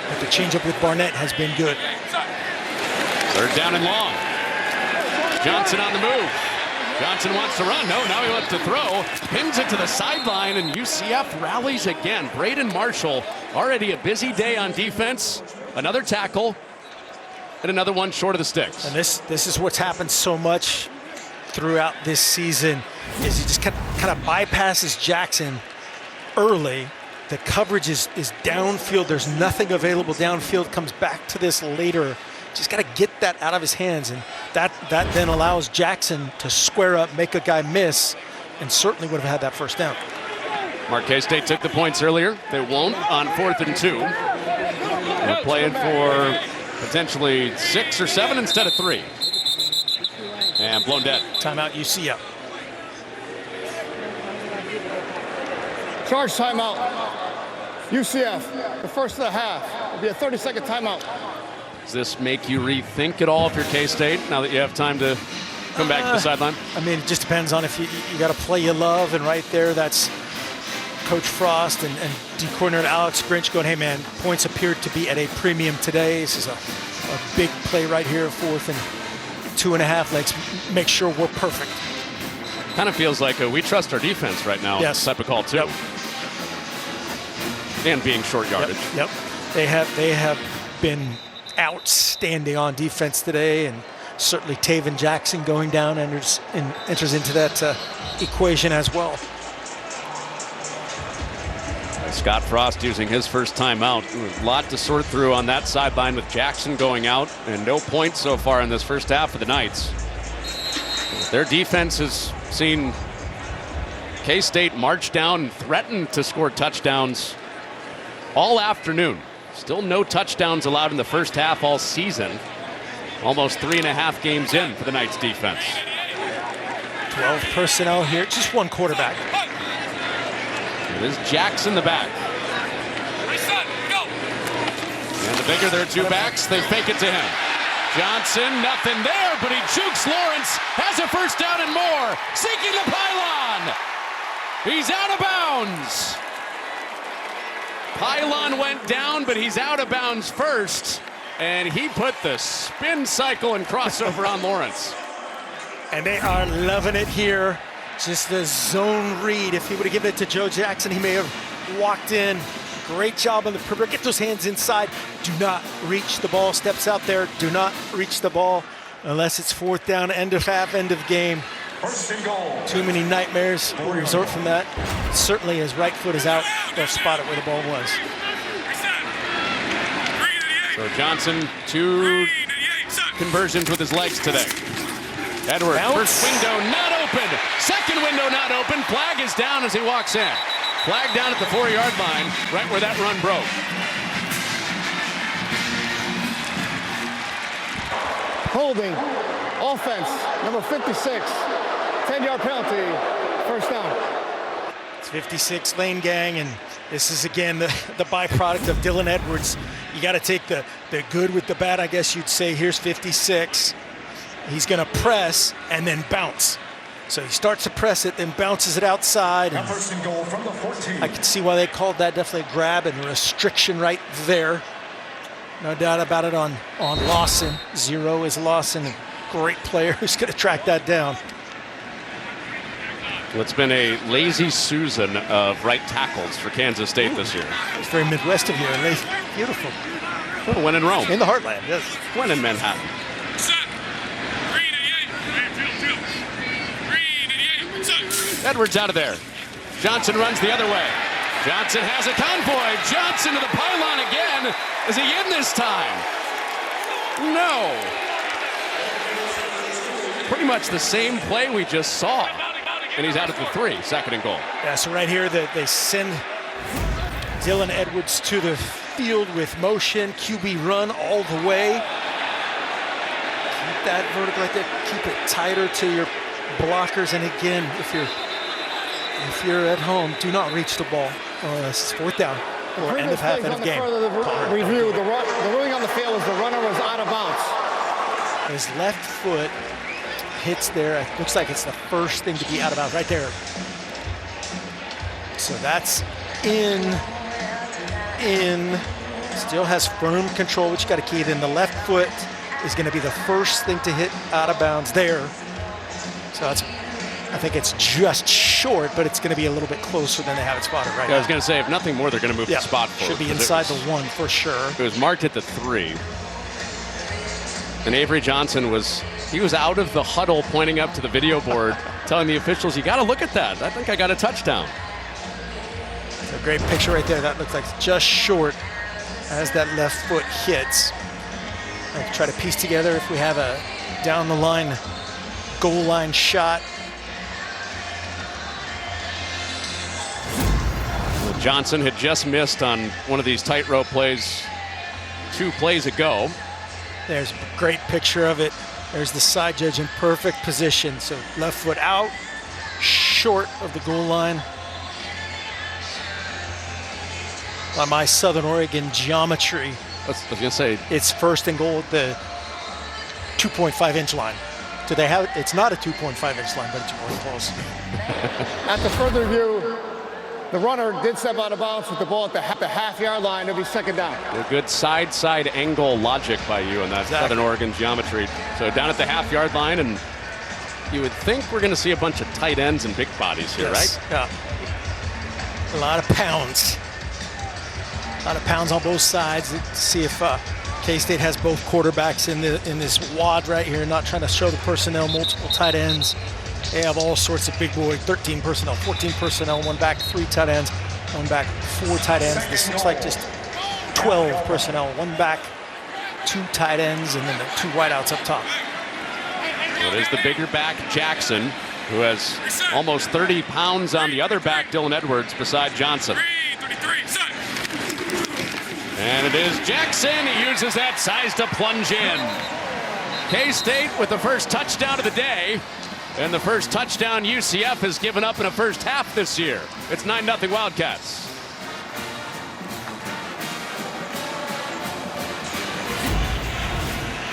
But the changeup with Barnett has been good. 3rd down and long. Johnson on the move. Johnson wants to run. No, now he wants to throw. Pins it to the sideline, and UCF rallies again. Braden Marshall, already a busy day on defense. Another tackle, and another one short of the sticks. And this is what's happened so much throughout this season, is he just kind of bypasses Jackson early. The coverage is downfield. There's nothing available downfield. Comes back to this later. Just got to get that out of his hands, and that then allows Jackson to square up, make a guy miss, and certainly would have had that first down. Marquez State took the points earlier. They won't on 4th and 2. They're playing for potentially 6 or 7 instead of 3. And blown dead. Timeout UCF. Charge timeout. UCF, the first of the half. It'll be a 30-second timeout. Does this make you rethink it all if you're K-State now that you have time to come back to the sideline? I mean, it just depends on if you got a play you love, and right there, that's Coach Frost and D coordinator Alex Grinch going, hey man, points appeared to be at a premium today. This is a big play right here, 4th and 2.5. Let's make sure we're perfect. Kind of feels like we trust our defense right now. Yes. Type of call too. Yep. And being short yardage. Yep. They have been outstanding on defense today, and certainly Taven Jackson going down enters into that equation as well. Scott Frost using his first timeout. A lot to sort through on that sideline with Jackson going out, and no points so far in this first half for the Knights. Their defense has seen K-State march down and threaten to score touchdowns all afternoon. Still no touchdowns allowed in the first half all season. Almost 3.5 games in for the Knights defense. 12 personnel here, just one quarterback. It is Jackson the back. And the bigger their 2 backs, they fake it to him. Johnson, nothing there, but he jukes Lawrence, has a first down and more, seeking the pylon. He's out of bounds. Pylon went down, but he's out of bounds first, and he put the spin cycle and crossover on Lawrence. And they are loving it here. Just the zone read. If he would have given it to Joe Jackson, he may have walked in, Great job on the perimeter. Get those hands inside. Do not reach the ball. Steps out there. Do not reach the ball unless it's fourth down, end of half, end of game. Too many nightmares will result from that. Certainly his right foot is out. They'll spot it where the ball was. So Johnson, 2 conversions with his legs today. Edwards, first window not open. Second window not open. Flag is down as he walks in. Flag down at the 4-yard line, right where that run broke. Holding. Offense. Number 56. 10-yard penalty. First down. It's 56 lane gang, and this is again the byproduct of Dylan Edwards. You got to take the good with the bad, I guess you'd say. Here's 56. He's going to press and then bounce. So he starts to press it, then bounces it outside. And first and goal from the 14. I can see why they called that definitely a grab and restriction right there. No doubt about it on Lawson. 0 is Lawson, a great player who's going to track that down. Well, it's been a lazy Susan of right tackles for Kansas State this year. It's very Midwest of here. Beautiful. When in Rome. In the heartland, yes. When in Manhattan. Edwards out of there. Johnson runs the other way. Johnson has a convoy. Johnson to the pylon again. Is he in this time? No. Pretty much the same play we just saw. And he's out at the 3, second and goal. Yeah, so right here they send Dylan Edwards to the field with motion, QB run all the way. Keep that vertical right there. Keep it tighter to your blockers. And again, if you're at home, do not reach the ball. This is fourth down or end of half, end of game. Review. The ruling on the field is the runner was out of bounds. His left foot hits there. It looks like it's the first thing to be out of bounds right there. So that's in. Still has firm control, which you got to key it in. The left foot is going to be the first thing to hit out of bounds there. So that's, I think it's just short, but it's going to be a little bit closer than they have it spotted right now. I was going to say, if nothing more, they're going to move the spot forward. Should be inside the 1 for sure. It was marked at the 3. And Avery Johnson was out of the huddle pointing up to the video board, telling the officials, you got to look at that. I think I got a touchdown. It's a great picture right there. That looks like it's just short as that left foot hits. I'll try to piece together if we have a down the line, goal line shot. Well, Johnson had just missed on one of these tightrope plays 2 plays ago. There's a great picture of it. There's the side judge in perfect position. So left foot out, short of the goal line. By my Southern Oregon geometry, I was going to say, it's first and goal at the 2.5-inch line. Do they have it? It's not a 2.5-inch line, but it's really close. At the further view, the runner did step out of bounds with the ball at the half-yard line. It'll be second down. A good side angle logic by you on that Southern Oregon geometry. So down at the half-yard line, and you would think we're going to see a bunch of tight ends and big bodies here, right? Yeah. A lot of pounds. A lot of pounds on both sides. Let's see if K-State has both quarterbacks in this wad right here, not trying to show the personnel, multiple tight ends. They have all sorts of big boy, 13 personnel, 14 personnel, 1 back, 3 tight ends, 1 back, 4 tight ends. This looks like just 12 personnel, 1 back, 2 tight ends, and then the 2 wideouts up top. Well, it is the bigger back, Jackson, who has almost 30 pounds on the other back, Dylan Edwards, beside Johnson. And it is Jackson. He uses that size to plunge in. K-State with the first touchdown of the day. And the first touchdown UCF has given up in a first half this year. It's 9-0 Wildcats.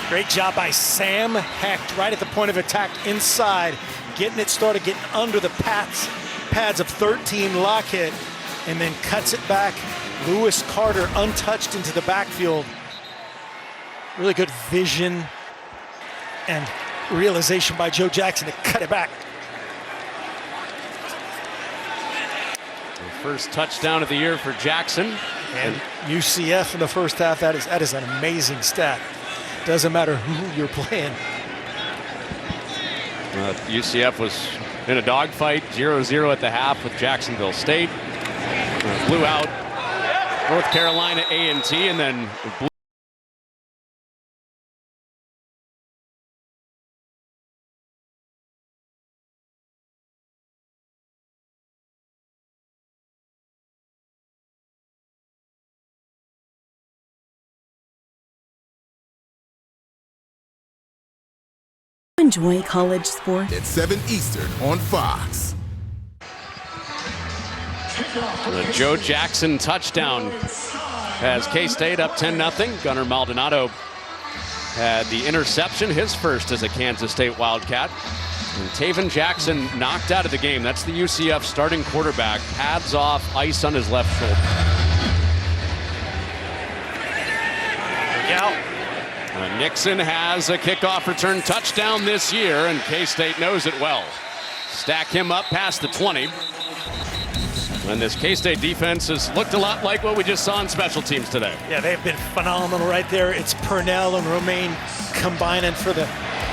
Great job by Sam Hecht right at the point of attack inside. Getting it started, getting under the pads of 13 Lockett, and then cuts it back. Lewis Carter untouched into the backfield. Really good vision and realization by Joe Jackson to cut it back. The first touchdown of the year for Jackson. And UCF in the first half, that is an amazing stat. Doesn't matter who you're playing. UCF was in a dogfight, 0-0 at the half with Jacksonville State. Blew out North Carolina A&T, and then blew Enjoy college sports at 7 Eastern on Fox. the Joe Jackson touchdown has K-State up 10-0. Gunnar Maldonado had the interception, his first as a Kansas State Wildcat. And Taven Jackson knocked out of the game. That's the UCF starting quarterback. Pads off, ice on his left shoulder. Yeah. Nixon has a kickoff return touchdown this year, and K-State knows it well. Stack him up past the 20. And this K-State defense has looked a lot like what we just saw in special teams today. Yeah, they've been phenomenal right there. It's Purnell and Romaine combining for the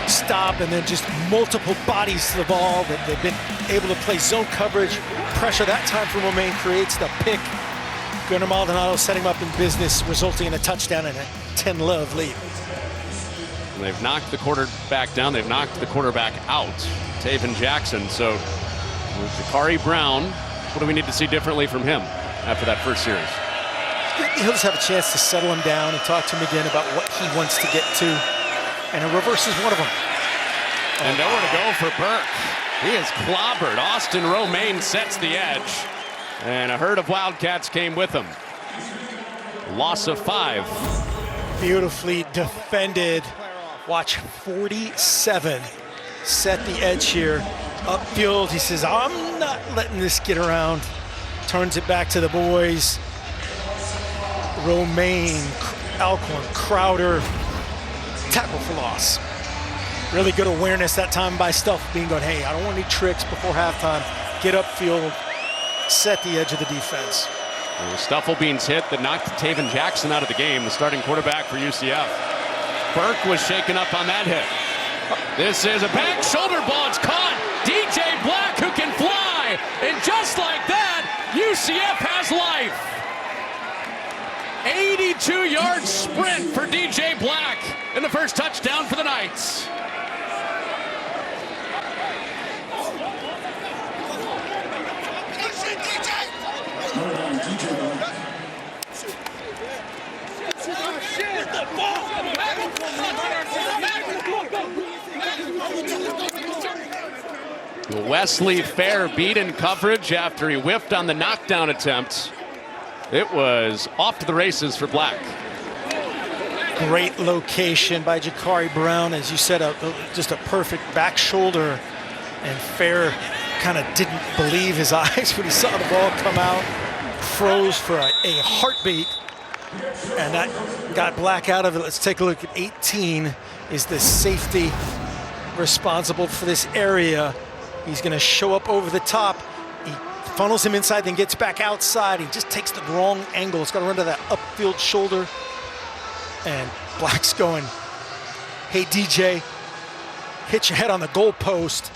stop, and then just multiple bodies to the ball. That they've been able to play zone coverage. Pressure that time from Romaine creates the pick. Gunnar Maldonado setting him up in business, resulting in a touchdown and a 10-love lead. And they've knocked the quarterback down. They've knocked the quarterback out, Taven Jackson. So with Jakari Brown, what do we need to see differently from him after that first series? He'll just have a chance to settle him down and talk to him again about what he wants to get to. And a reverse is one of them. And nowhere to go for Burke. He is clobbered. Austin Romaine sets the edge. And a herd of Wildcats came with him. Loss of 5. Beautifully defended. Watch 47 set the edge here. Upfield, he says, I'm not letting this get around. Turns it back to the boys. Romaine, Alcorn, Crowder, tackle for loss. Really good awareness that time by Stuff being going, hey, I don't want any tricks before halftime. Get upfield, set the edge of the defense. Stufflebean's hit that knocked Taven Jackson out of the game, the starting quarterback for UCF. Burke was shaken up on that hit. This is a back shoulder ball. It's caught. DJ Black, who can fly. And just like that, UCF has life. 82-yard sprint for DJ Black in the first touchdown for the Knights. Wesley Fair beat in coverage after he whiffed on the knockdown attempt. It was off to the races for Black. Great location by Jakari Brown. As you said, just a perfect back shoulder. And Fair kind of didn't believe his eyes when he saw the ball come out. Froze for a heartbeat. And that got Black out of it. Let's take a look at 18 is the safety responsible for this area. He's going to show up over the top. He funnels him inside, then gets back outside. He just takes the wrong angle. It's got to run to that upfield shoulder. And Black's going, hey, DJ, hit your head on the goalpost.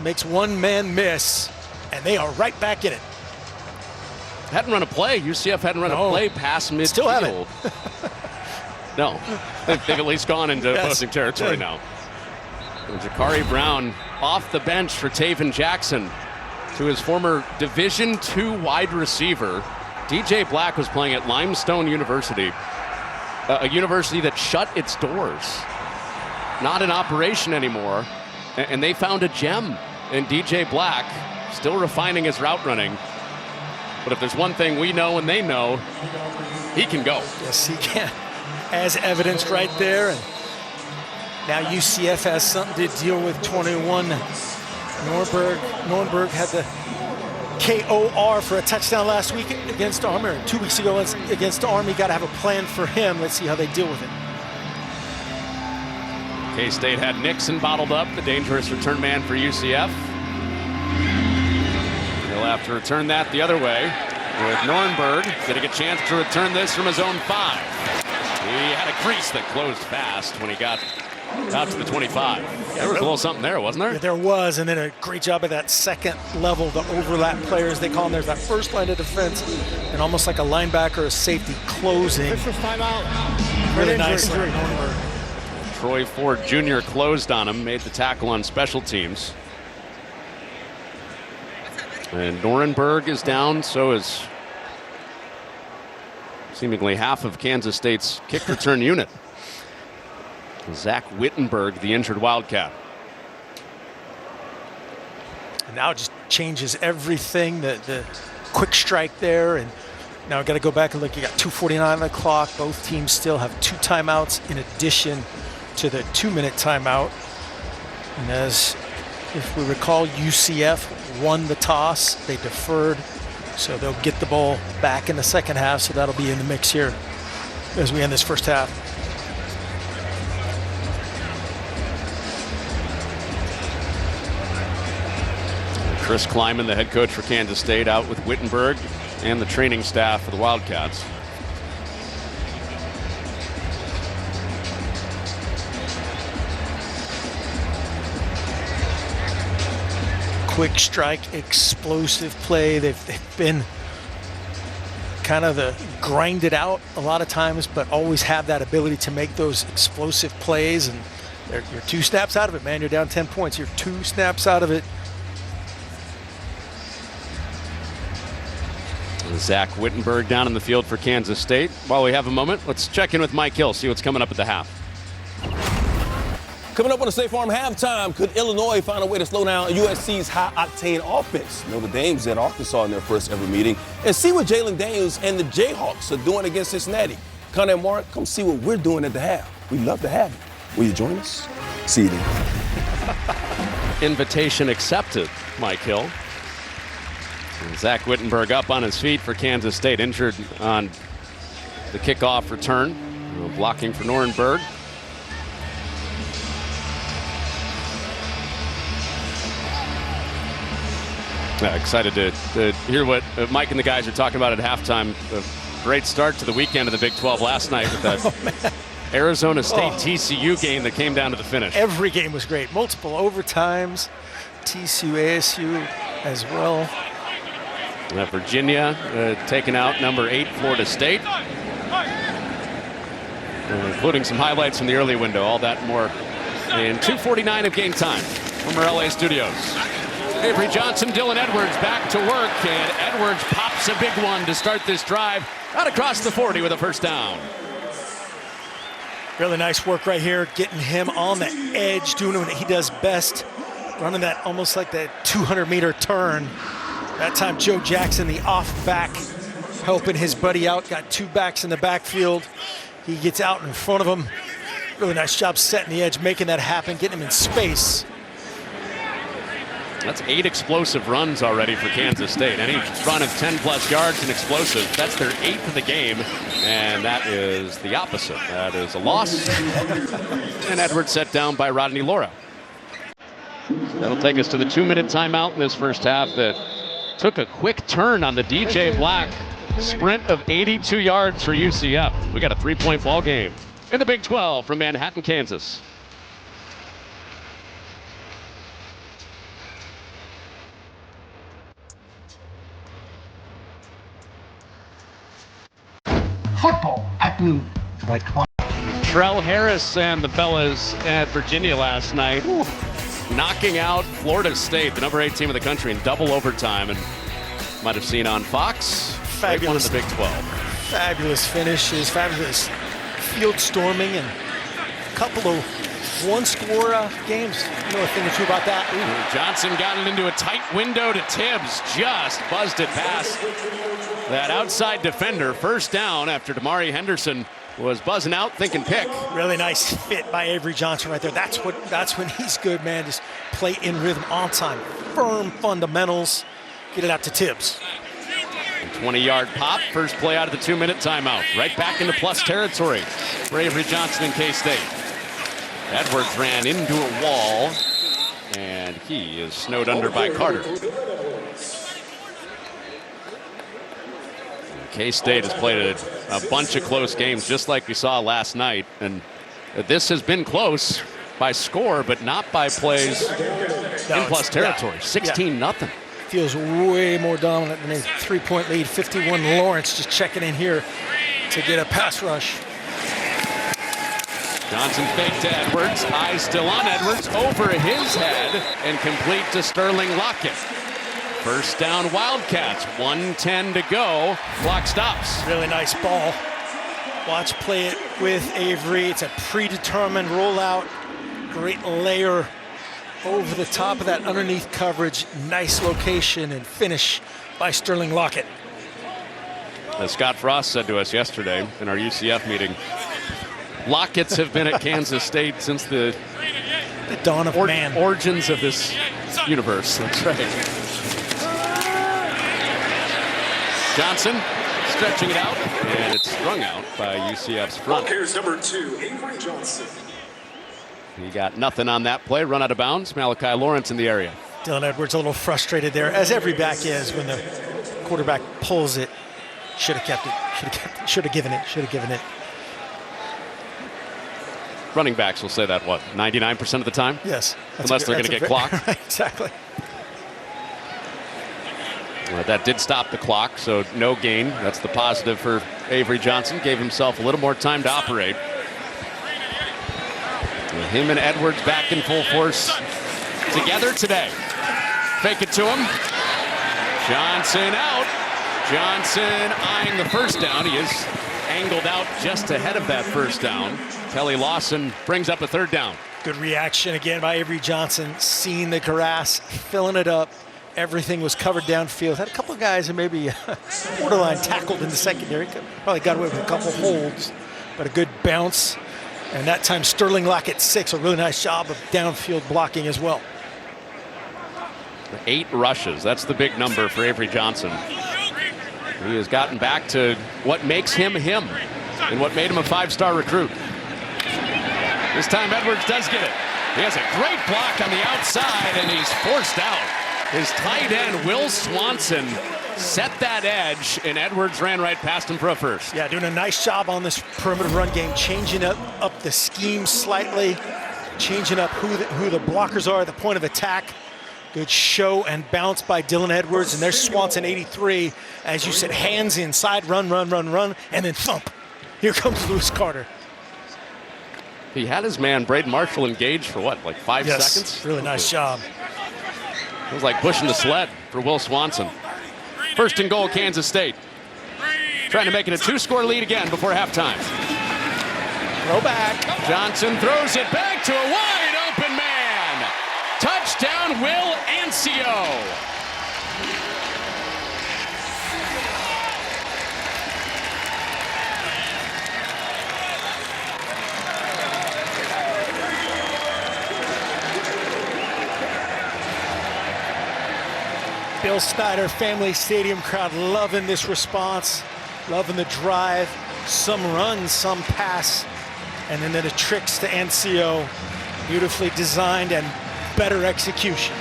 Makes one man miss, and they are right back in it. Hadn't run a play. UCF hadn't run a play past midfield. Still haven't. No, they've at least gone into opposing territory now. And Jakari Brown off the bench for Taven Jackson to his former Division II wide receiver. DJ Black was playing at Limestone University, a university that shut its doors, not in operation anymore, and they found a gem in DJ Black, still refining his route running. But if there's one thing we know and they know, he can go. Yes, he can, as evidenced right there. And now UCF has something to deal with. 21. Nornberg had the KOR for a touchdown last week against Army, or 2 weeks ago against Army. Got to have a plan for him. Let's see how they deal with it. K-State had Nixon bottled up, the dangerous return man for UCF. He'll have to return that the other way. with Nuremberg getting a chance to return this from his own 5. He had a crease that closed fast when he got out to the 25. There was a little something there, wasn't there? Yeah, there was, and then a great job of that second level, the overlap players they call them. There's that first line of defense, and almost like a linebacker or a safety closing. Officials timeout. Really nice. Nuremberg. Troy Ford Jr. closed on him, made the tackle on special teams. And Nuremberg is down, so is seemingly half of Kansas State's kick return unit. Zach Wittenberg, the injured Wildcat. And now it just changes everything. The quick strike there, and now I got to go back and look. You got 2:49 on the clock. Both teams still have 2 timeouts in addition to the 2-minute timeout. And as if we recall, UCF won the toss. They deferred, so they'll get the ball back in the second half. So that'll be in the mix here as we end this first half. Chris Kleiman, the head coach for Kansas State, out with Wittenberg and the training staff for the Wildcats. Quick strike, explosive play. They've been kind of the grinded out a lot of times, but always have that ability to make those explosive plays. And you're 2 snaps out of it, man. You're down 10 points. You're 2 snaps out of it. Zach Wittenberg down in the field for Kansas State. While we have a moment, let's check in with Mike Hill, see what's coming up at the half. Coming up on the State Farm halftime, could Illinois find a way to slow down USC's high-octane offense? Notre Dame's at Arkansas in their first ever meeting. And see what Jalen Daniels and the Jayhawks are doing against Cincinnati. Connor and Mark, come see what we're doing at the half. We'd love to have you. Will you join us? See you then. Invitation accepted, Mike Hill. And Zach Wittenberg up on his feet for Kansas State, injured on the kickoff return. Blocking for Nuremberg. Excited to hear what Mike and the guys are talking about at halftime. A great start to the weekend of the Big 12 last night with that Arizona State TCU game that came down to the finish. Every game was great. Multiple overtimes. TCU, ASU as well. Virginia taking out number 8 Florida State. Including some highlights from the early window. All that and more in 2:49 of game time from our LA studios. Avery Johnson, Dylan Edwards back to work, and Edwards pops a big one to start this drive out across the 40 with a first down. Really nice work right here, getting him on the edge, doing what he does best, running that almost like that 200-meter turn. That time Joe Jackson, the off back, helping his buddy out, got 2 backs in the backfield. He gets out in front of him. Really nice job setting the edge, making that happen, getting him in space. That's 8 explosive runs already for Kansas State. Any run of 10-plus yards and explosive, that's their 8th of the game, and that is the opposite. That is a loss. And Edwards set down by Rodney Laura. That'll take us to the 2-minute timeout in this first half that took a quick turn on the DJ Black sprint of 82 yards for UCF. We got a 3-point ball game in the Big 12 from Manhattan, Kansas. Football at noon. Trell Harris and the fellas at Virginia last night, knocking out Florida State, the number 8 team in the country, in double overtime, and might have seen on Fox. Fabulous. One in the Big 12. Fabulous finishes, fabulous field storming, and a couple of one-score games. You know a thing or two about that. Ooh. Johnson got it into a tight window to Tibbs, just buzzed it past that outside defender. First down after Damari Henderson was buzzing out, thinking pick. Really nice fit by Avery Johnson right there. That's when he's good, man. Just play in rhythm, on time, firm fundamentals. Get it out to Tibbs. 20-yard pop, first play out of the 2-minute timeout. Right back into plus territory for Avery Johnson and K-State. Edwards ran into a wall, and he is snowed under by Carter. K-State has played a bunch of close games, just like we saw last night. And this has been close by score, but not by plays in plus territory. 16-0. Feels way more dominant than a 3-point lead. 51 Lawrence just checking in here to get a pass rush. Johnson fake to Edwards. Eyes still on Edwards. Over his head and complete to Sterling Lockett. First down Wildcats. 1:10 to go. Clock stops. Really nice ball. Watch play it with Avery. It's a predetermined rollout. Great layer over the top of that underneath coverage. Nice location and finish by Sterling Lockett. As Scott Frost said to us yesterday in our UCF meeting, Lockets have been at Kansas State since the dawn of man. Origins of this universe. That's right. Johnson stretching it out, and it's strung out by UCF's front. Here's number 2, Avery Johnson. He got nothing on that play. Run out of bounds. Malachi Lawrence in the area. Dylan Edwards a little frustrated there, as every back is when the quarterback pulls it. Should have kept it. Should have given it. Running backs will say that, what, 99% of the time? Yes. Unless they're going to get clocked. Right, exactly. That did stop the clock, so no gain. That's the positive for Avery Johnson. Gave himself a little more time to operate. And him and Edwards back in full force together today. Fake it to him. Johnson out. Johnson eyeing the first down. He is angled out just ahead of that first down. Kelly Lawson brings up a third down. Good reaction again by Avery Johnson, seeing the grass, filling it up. Everything was covered downfield. Had a couple of guys who maybe borderline tackled in the secondary. Probably got away with a couple holds, but a good bounce. And that time Sterling Lockett 6, a really nice job of downfield blocking as well. 8 rushes. That's the big number for Avery Johnson. He has gotten back to what makes him him and what made him a 5-star recruit. This time Edwards does get it. He has a great block on the outside, and he's forced out. His tight end, Will Swanson, set that edge, and Edwards ran right past him for a first. Yeah, doing a nice job on this perimeter run game, changing up the scheme slightly, changing up who the blockers are at the point of attack. Good show and bounce by Dylan Edwards, and there's Swanson, 83. As you said, hands inside, run, and then thump. Here comes Lewis Carter. He had his man, Braden Marshall, engaged for what, like 5 seconds? Really nice job. It was like pushing the sled for Will Swanson. First and goal, Kansas State. Trying to make it a 2-score lead again before halftime. Throw back. Johnson throws it back to a wide open man. Touchdown, Will Ancio. Bill Snyder Family Stadium crowd loving this response, loving the drive. Some run, some pass, and then the tricks to Ancio. Beautifully designed and better execution.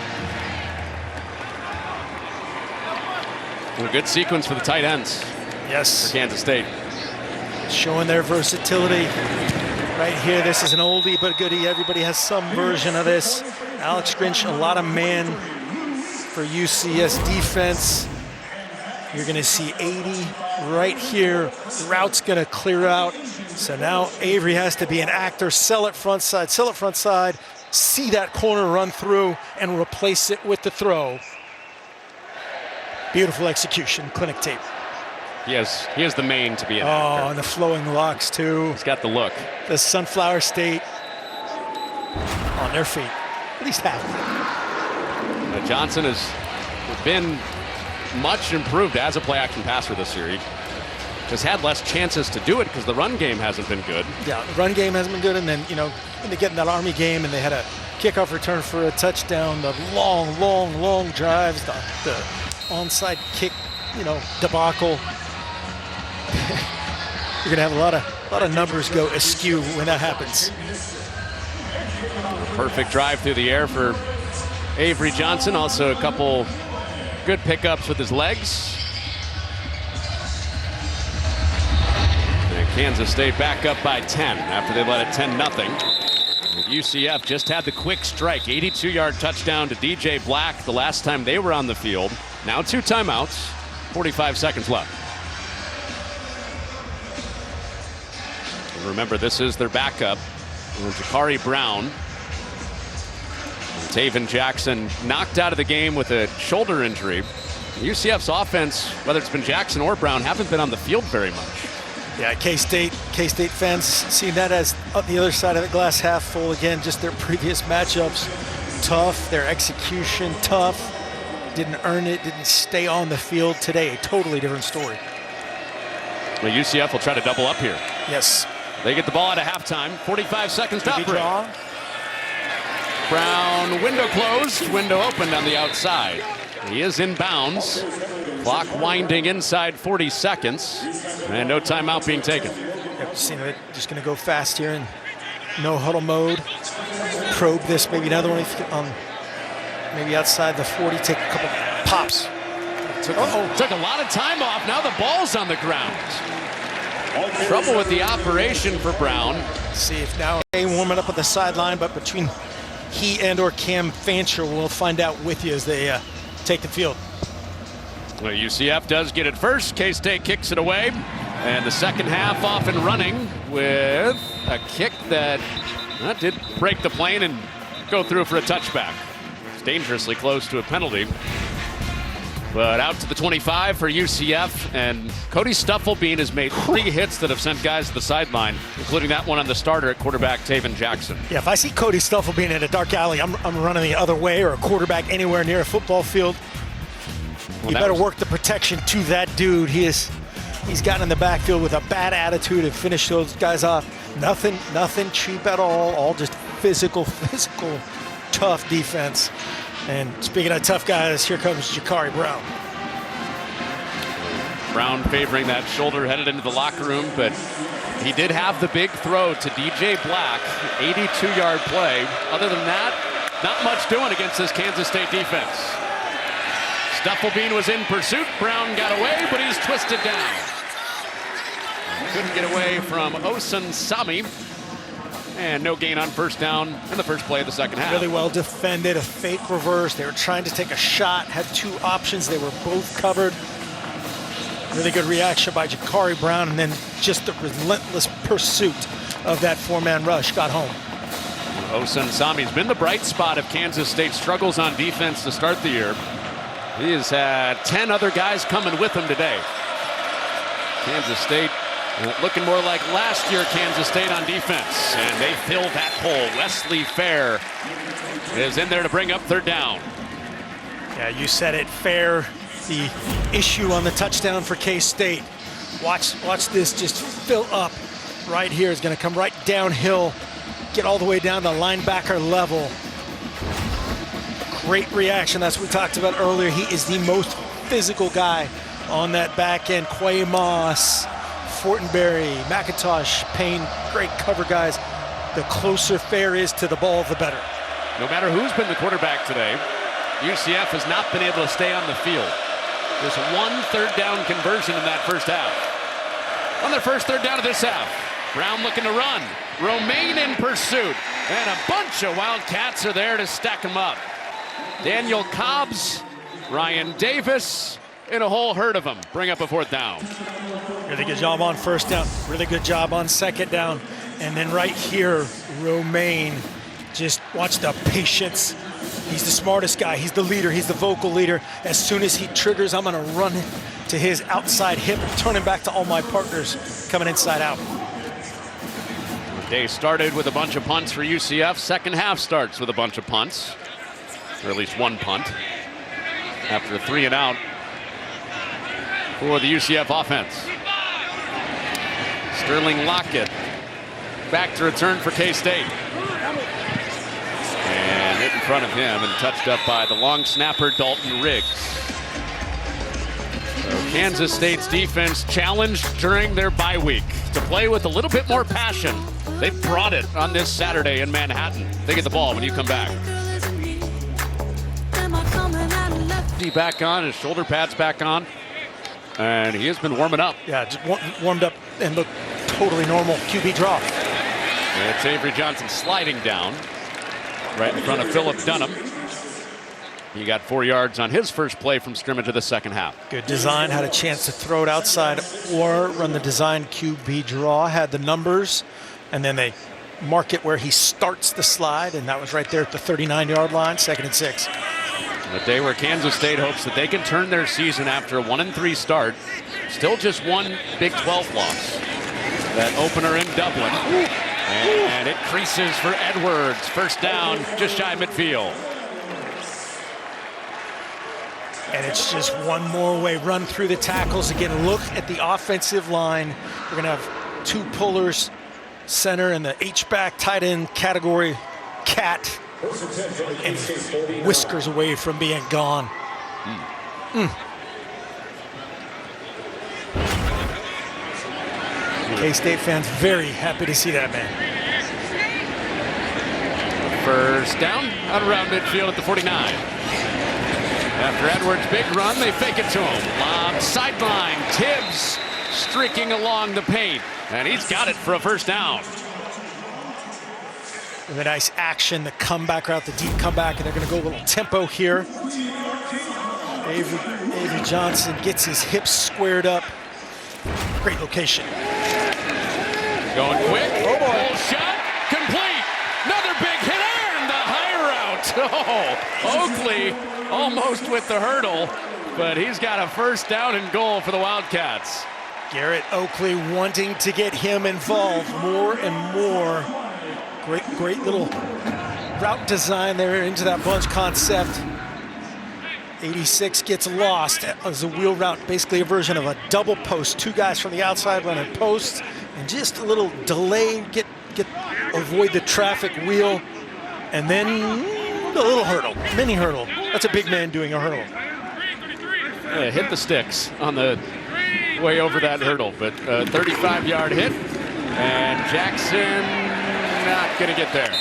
A good sequence for the tight ends. Yes. For Kansas State. Showing their versatility. Right here, this is an oldie but a goodie. Everybody has some version of this. Alex Grinch, a lot of man for UCS defense. You're going to see 80 right here. Route's going to clear out. So now Avery has to be an actor. Sell it front side, see that corner run through and replace it with the throw. Beautiful execution, clinic tape. He has the main to be an actor. actor. And the flowing locks too. He's got the look. The Sunflower State on their feet, at least half. Johnson has been much improved as a play-action passer this year. He has had less chances to do it because the run game hasn't been good. Yeah, the run game hasn't been good, and then, when they get in that Army game and they had a kickoff return for a touchdown, the long drives, the onside kick, debacle. You're gonna have a lot of numbers go askew when that happens. Perfect drive through the air for Avery Johnson. Also a couple good pickups with his legs. Kansas State back up by 10 after they led it 10-0. UCF just had the quick strike, 82-yard touchdown to DJ Black the last time they were on the field. Now 2 timeouts, 45 seconds left. And remember, this is their backup, Jakari Brown. And Taven Jackson knocked out of the game with a shoulder injury. UCF's offense, whether it's been Jackson or Brown, haven't been on the field very much. Yeah, K-State fans see that as on the other side of the glass half full. Again, just their previous matchups, tough. Their execution, tough. Didn't earn it, didn't stay on the field. Today, a totally different story. Well, UCF will try to double up here. Yes. They get the ball at a halftime. 45 seconds to operate. Draw. Brown, window closed, window opened on the outside. He is in bounds. Clock winding inside 40 seconds. And no timeout being taken. Yep, just going to go fast here in no huddle mode. Probe this, maybe another one maybe outside the 40, take a couple pops. Took a lot of time off. Now the ball's on the ground. Trouble with the operation for Brown. See if now warming up at the sideline, but between he and or Cam Fancher, we'll find out with you as they take the field. Well, UCF does get it first. K-State kicks it away. And the second half off and running with a kick that did break the plane and go through for a touchback. It's dangerously close to a penalty. But out to the 25 for UCF, and Cody Stufflebean has made 3 hits that have sent guys to the sideline, including that one on the starter at quarterback Taven Jackson. Yeah, if I see Cody Stufflebean in a dark alley, I'm running the other way, or a quarterback anywhere near a football field. Well, you better work the protection to that dude. He's gotten in the backfield with a bad attitude and finished those guys off. Nothing cheap at all just physical, tough defense. And speaking of tough guys, here comes Jakari Brown. Brown favoring that shoulder, headed into the locker room, but he did have the big throw to DJ Black, 82-yard play. Other than that, not much doing against this Kansas State defense. Stufflebean was in pursuit. Brown got away, but he's twisted down. Couldn't get away from Osun Sami. And no gain on first down in the first play of the second half. Really well defended, a fake reverse. They were trying to take a shot, had 2 options. They were both covered. Really good reaction by Jakari Brown, and then just the relentless pursuit of that 4-man rush got home. Osun Sami's been the bright spot of Kansas State's struggles on defense to start the year. He has had 10 other guys coming with him today. Kansas State looking more like last year Kansas State on defense, and they fill that hole. Wesley Fair is in there to bring up third down. Yeah, you said it, Fair, the issue on the touchdown for K-State. Watch this just fill up right here. It's going to come right downhill, get all the way down to linebacker level. Great reaction. That's what we talked about earlier. He is the most physical guy on that back end. Quay Moss, Fortenberry, McIntosh, Payne, great cover guys. The closer Fair is to the ball, the better. No matter who's been the quarterback today, UCF has not been able to stay on the field. There's 1 third down conversion in that first half. On their first third down of this half, Brown looking to run. Romaine in pursuit, and a bunch of Wildcats are there to stack him up. Daniel Cobbs, Ryan Davis, and a whole herd of them bring up a 4th down. Really good job on first down. Really good job on second down. And then right here, Romaine, just watch the patience. He's the smartest guy. He's the leader. He's the vocal leader. As soon as he triggers, I'm going to run to his outside hip and turn him back to all my partners coming inside out. Day started with a bunch of punts for UCF. Second half starts with a bunch of punts, or at least 1 punt. After a 3 and out for the UCF offense. Sterling Lockett back to return for K-State. And hit in front of him and touched up by the long snapper Dalton Riggs. So Kansas State's defense challenged during their bye week to play with a little bit more passion. They brought it on this Saturday in Manhattan. They get the ball when you come back. Back on, his shoulder pads back on, and he has been warming up. Yeah, just warmed up and looked totally normal QB draw. It's Avery Johnson sliding down right in front of Philip Dunham. He got 4 yards on his first play from scrimmage of the second half. Good design, had a chance to throw it outside or run the design QB draw, had the numbers, and then they mark it where he starts the slide, and that was right there at the 39-yard line, 2nd and 6. A day where Kansas State hopes that they can turn their season after a 1-3 start. Still just one Big 12 loss. That opener in Dublin. And it creases for Edwards. First down, just shy of midfield. And it's just one more way, run through the tackles. Again, look at the offensive line. We're going to have 2 pullers, center and the H-back tight end category, Cat, and whiskers away from being gone. K-State fans very happy to see that, man. First down, out around midfield at the 49. After Edwards' big run, they fake it to him. Lob sideline, Tibbs streaking along the paint, and he's got it for a first down. And a nice action, the comeback route, the deep comeback, and they're going to go a little tempo here. Avery Johnson gets his hips squared up. Great location. Going quick. Oh boy. Full shot. Complete. Another big hit and the high route. Oh, Oakley almost with the hurdle, but he's got a first down and goal for the Wildcats. Garrett Oakley wanting to get him involved more and more. Great little route design there into that bunch concept. 86 gets lost as a wheel route, basically a version of a double post. 2 guys from the outside running posts, and just a little delay, avoid the traffic wheel, and then a little hurdle, mini hurdle. That's a big man doing a hurdle. Yeah, hit the sticks on the way over that hurdle, but 35-yard hit, and Jackson not going to get there.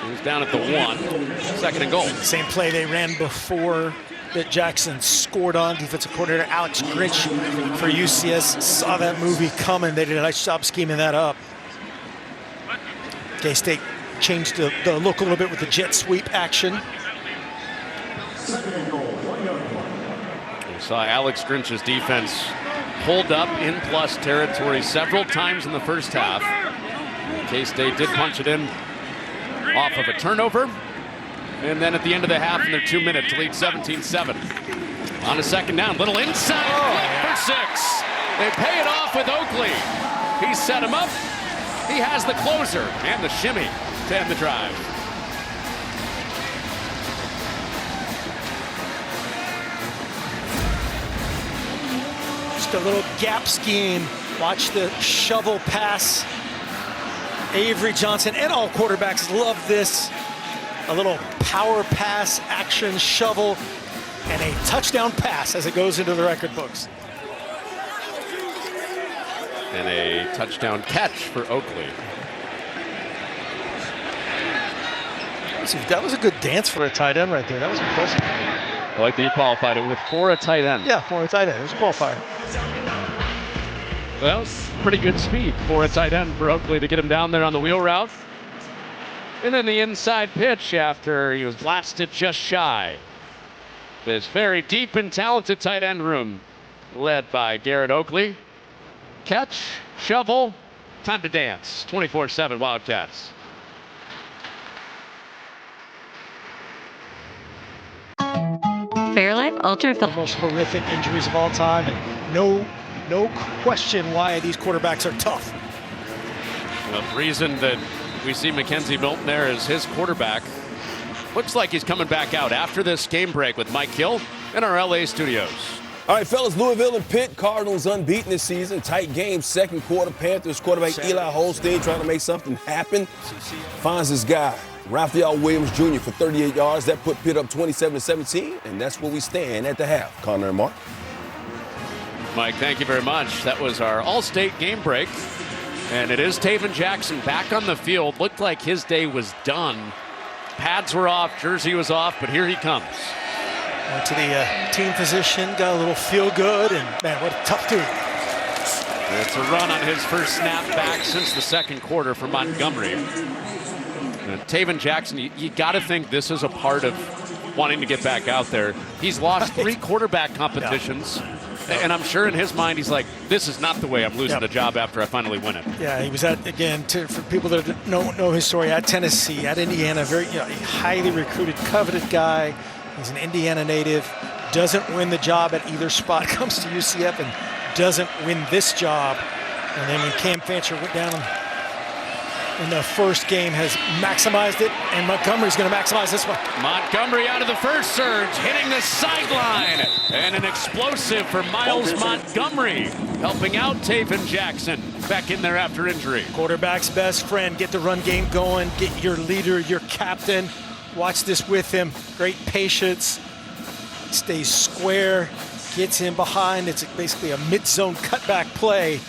He's down at the 1, 2nd and goal. Same play they ran before that Jackson scored on. Defensive coordinator Alex Grinch for UCS saw that movie coming. They did a nice job scheming that up. K-State changed the look a little bit with the jet sweep action. We saw Alex Grinch's defense hold up in plus territory several times in the first half. K-State did punch it in off of a turnover, and then at the end of the half in their 2 minutes to lead 17-7. On a second down, little inside flip for 6. They pay it off with Oakley. He set him up. He has the closer and the shimmy to end the drive. Just a little gap scheme. Watch the shovel pass. Avery Johnson and all quarterbacks love this. A little power pass, action, shovel, and a touchdown pass as it goes into the record books. And a touchdown catch for Oakley. That was a good dance for a tight end right there. That was impressive. I like that you qualified it with for a tight end. Yeah, for a tight end. It was a qualifier. Well, pretty good speed for a tight end for Oakley to get him down there on the wheel route. And then the inside pitch after he was blasted just shy. This very deep and talented tight end room led by Garrett Oakley. Catch, shovel, time to dance. 24/7 Wildcats. Fairlife Ultra. The most horrific injuries of all time, and no question why these quarterbacks are tough. Well, the reason that we see Mackenzie Milton there is his quarterback looks like he's coming back out after this game break with Mike Hill in our LA studios. All right, fellas, Louisville and Pitt, Cardinals unbeaten this season. Tight game, second quarter. Panthers quarterback Eli Holstein trying to make something happen. Finds his guy, Raphael Williams Jr. for 38 yards. That put Pitt up 27-17, and that's where we stand at the half. Connor and Mark. Mike, thank you very much. That was our All-State game break. And it is Taven Jackson back on the field. Looked like his day was done. Pads were off, jersey was off, but here he comes. Went to the team position, got a little feel good, and man, what a tough dude. It's a run on his first snap back since the second quarter for Montgomery. And Taven Jackson, you got to think this is a part of wanting to get back out there. He's lost 3 quarterback competitions. And I'm sure in his mind, he's like, this is not the way I'm losing the job after I finally win it. Yeah, he was at, again, for people that don't know his story, at Tennessee, at Indiana, very highly recruited, coveted guy. He's an Indiana native, doesn't win the job at either spot, comes to UCF and doesn't win this job. And then when Cam Fancher went down in the first game, has maximized it, and Montgomery's going to maximize this one. Montgomery out of the first surge, hitting the sideline, and an explosive for Miles Montgomery, helping out Taven Jackson, back in there after injury. Quarterback's best friend, get the run game going, get your leader, your captain. Watch this with him, great patience, stays square, gets him behind. It's basically a mid-zone cutback play.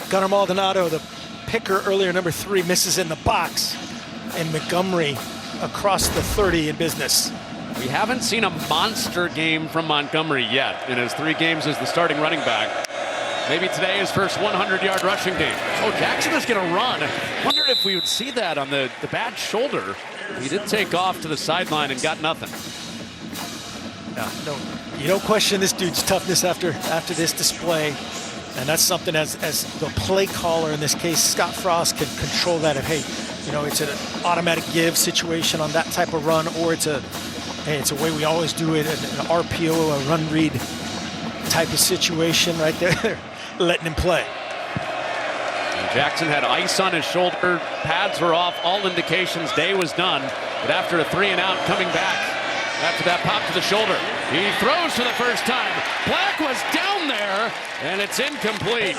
Gunnar Maldonado, the picker earlier, number 3, misses in the box, and Montgomery across the 30 in business. We haven't seen a monster game from Montgomery yet in his 3 games as the starting running back. Maybe today his first 100-yard rushing game. Oh, Jackson is going to run. Wonder if we would see that on the bad shoulder. He did take off to the sideline and got nothing. No, you don't question this dude's toughness after this display. And that's something as the play caller, in this case, Scott Frost, can control that. If, hey, it's an automatic give situation on that type of run, or it's a way we always do it, an RPO, a run read type of situation right there, letting him play. And Jackson had ice on his shoulder, pads were off, all indications day was done. But after a 3-and-out coming back, after that pop to the shoulder, he throws for the first time. Black was down there, and it's incomplete.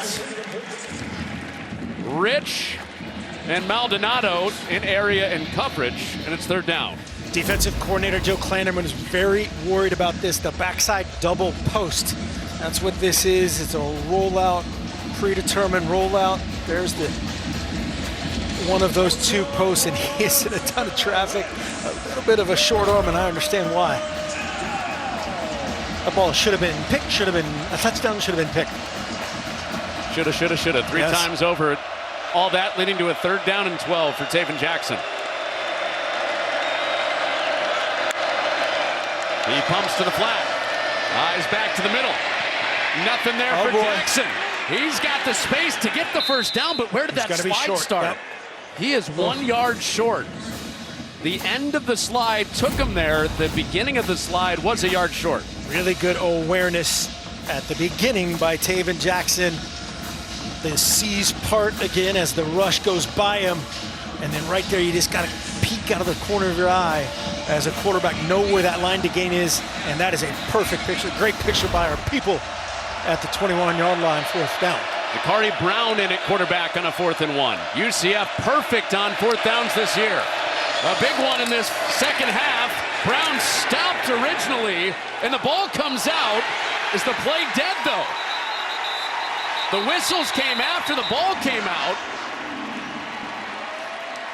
Rich and Maldonado in area and coverage, and it's 3rd down. Defensive coordinator Joe Klanderman is very worried about this, the backside double post. That's what this is. It's a rollout, predetermined rollout. There's one of those 2 posts, and he is in a ton of traffic. A little bit of a short arm, and I understand why. That ball should have been picked, a touchdown should have been picked. Shoulda. 3 times over. All that leading to a 3rd down and 12 for Taven Jackson. He pumps to the flat. Eyes back to the middle. Nothing there for Jackson. He's got the space to get the first down, but where did that slide start? Yep. He is 1 yard short. The end of the slide took him there. The beginning of the slide was a yard short. Really good awareness at the beginning by Taven Jackson. The C's part again as the rush goes by him. And then right there, you just got to peek out of the corner of your eye as a quarterback, know where that line to gain is. And that is a perfect picture, great picture by our people at the 21-yard line, 4th down. Dakari Brown in at quarterback on a 4th and 1. UCF perfect on 4th downs this year. A big one in this second half. Brown stopped originally, and the ball comes out. Is the play dead, though? The whistles came after the ball came out.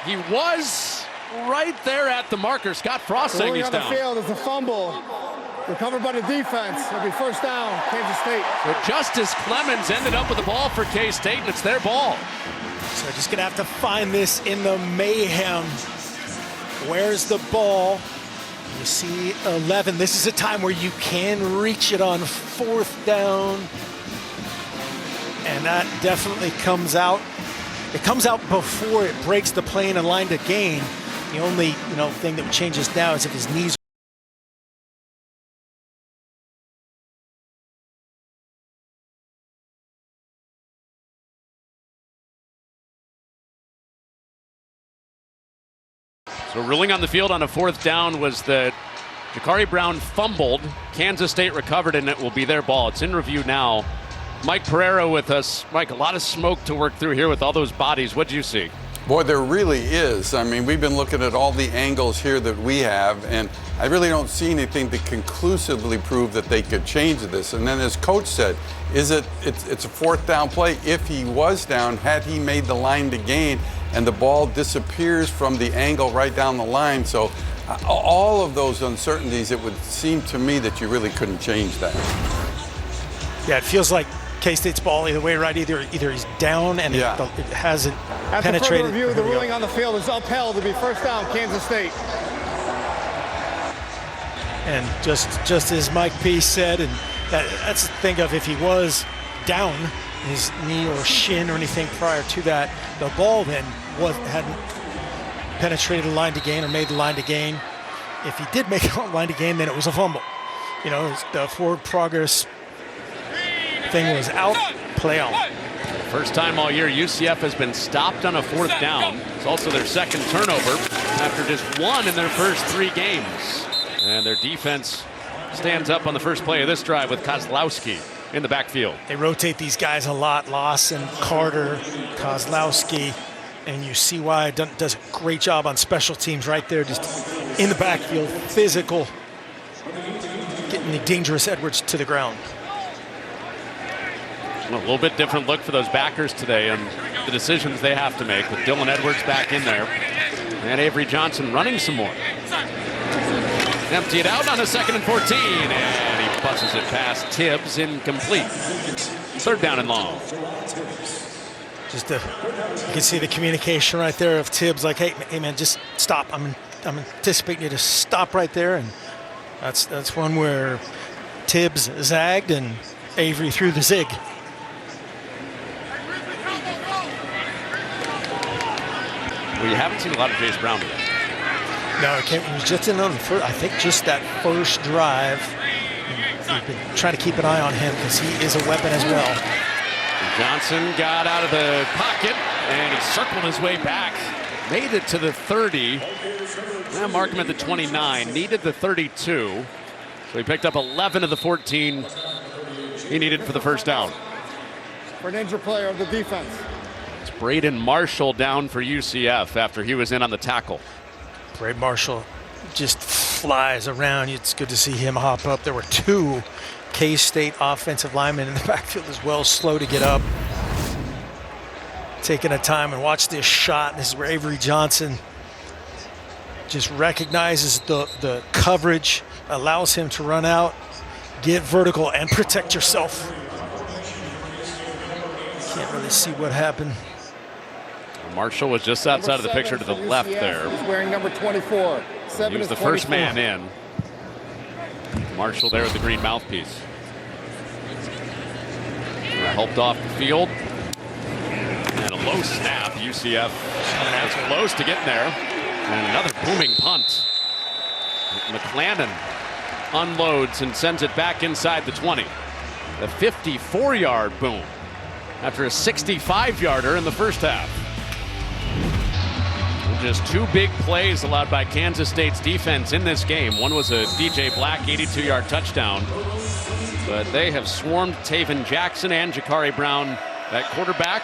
He was right there at the marker. Scott Frost saying he's down. On the field is a fumble. Recovered by the defense. It'll be 1st down, Kansas State. But Justice Clemens ended up with the ball for K-State, and it's their ball. So just going to have to find this in the mayhem. Where's the ball? You see 11. This is a time where you can reach it on 4th down. And that definitely comes out. It comes out before it breaks the plane and line to gain. The only thing that changes now is if his knees. So ruling on the field on a 4th down was that Dakari Brown fumbled. Kansas State recovered, and it will be their ball. It's in review now. Mike Pereira with us. Mike, a lot of smoke to work through here with all those bodies. What'd you see? Boy, there really is. I mean, we've been looking at all the angles here that we have, and I really don't see anything to conclusively prove that they could change this. And then, as Coach said, it's a 4th down play. If he was down, had he made the line to gain, and the ball disappears from the angle right down the line. So all of those uncertainties, it would seem to me that you really couldn't change that. Yeah, it feels like K-State's ball either way, right? Either he's down and it hasn't penetrated. After further review, the ruling on the field is upheld to be first down, Kansas State. And just as Mike P said, and that's the thing of if he was down, his knee or shin or anything prior to that, the ball then hadn't penetrated the line to gain or made the line to gain. If he did make a line to gain, then it was a fumble. You know, the forward progress thing was out, play on. First time all year UCF has been stopped on a 4th down. It's also their second turnover after just 1 in their first 3 games. And their defense stands up on the first play of this drive with Kozlowski in the backfield. They rotate these guys a lot, Lawson, Carter, Kozlowski, and you see why does a great job on special teams right there, just in the backfield, physical, getting the dangerous Edwards to the ground. A little bit different look for those backers today and the decisions they have to make with Dylan Edwards back in there and Avery Johnson running some more. Empty it out on a 2nd and 14, and he buzzes it past Tibbs, incomplete. 3rd down and long. Just you can see the communication right there of Tibbs, like, hey man, just stop. I'm anticipating you to stop right there, and that's one where Tibbs zagged and Avery threw the zig. Well, you haven't seen a lot of Jace Brown today. No, he was just in on the first, I think just that first drive. We've been trying to keep an eye on him because he is a weapon as well. Johnson got out of the pocket and he circled his way back. Made it to the 30. Now mark him at the 29. Needed the 32. So he picked up 11 of the 14 he needed for the first down. For an injured player of the defense. It's Braden Marshall down for UCF after he was in on the tackle. Braden Marshall just flies around. It's good to see him hop up. There were 2 K-State offensive linemen in the backfield as well, slow to get up. Taking a time and watch this shot. This is where Avery Johnson just recognizes the coverage, allows him to run out, get vertical, and protect yourself. Can't really see what happened. Marshall was just outside of the picture to the left there. He's wearing number 24. He was the first man in. Marshall there with the green mouthpiece. Helped off the field. And a low snap. UCF was close to getting there. And another booming punt. McClendon unloads and sends it back inside the 20. The 54-yard boom after a 65-yarder in the first half. Just 2 big plays allowed by Kansas State's defense in this game. One was a DJ Black 82-yard touchdown. But they have swarmed Taven Jackson and Jakari Brown at quarterback.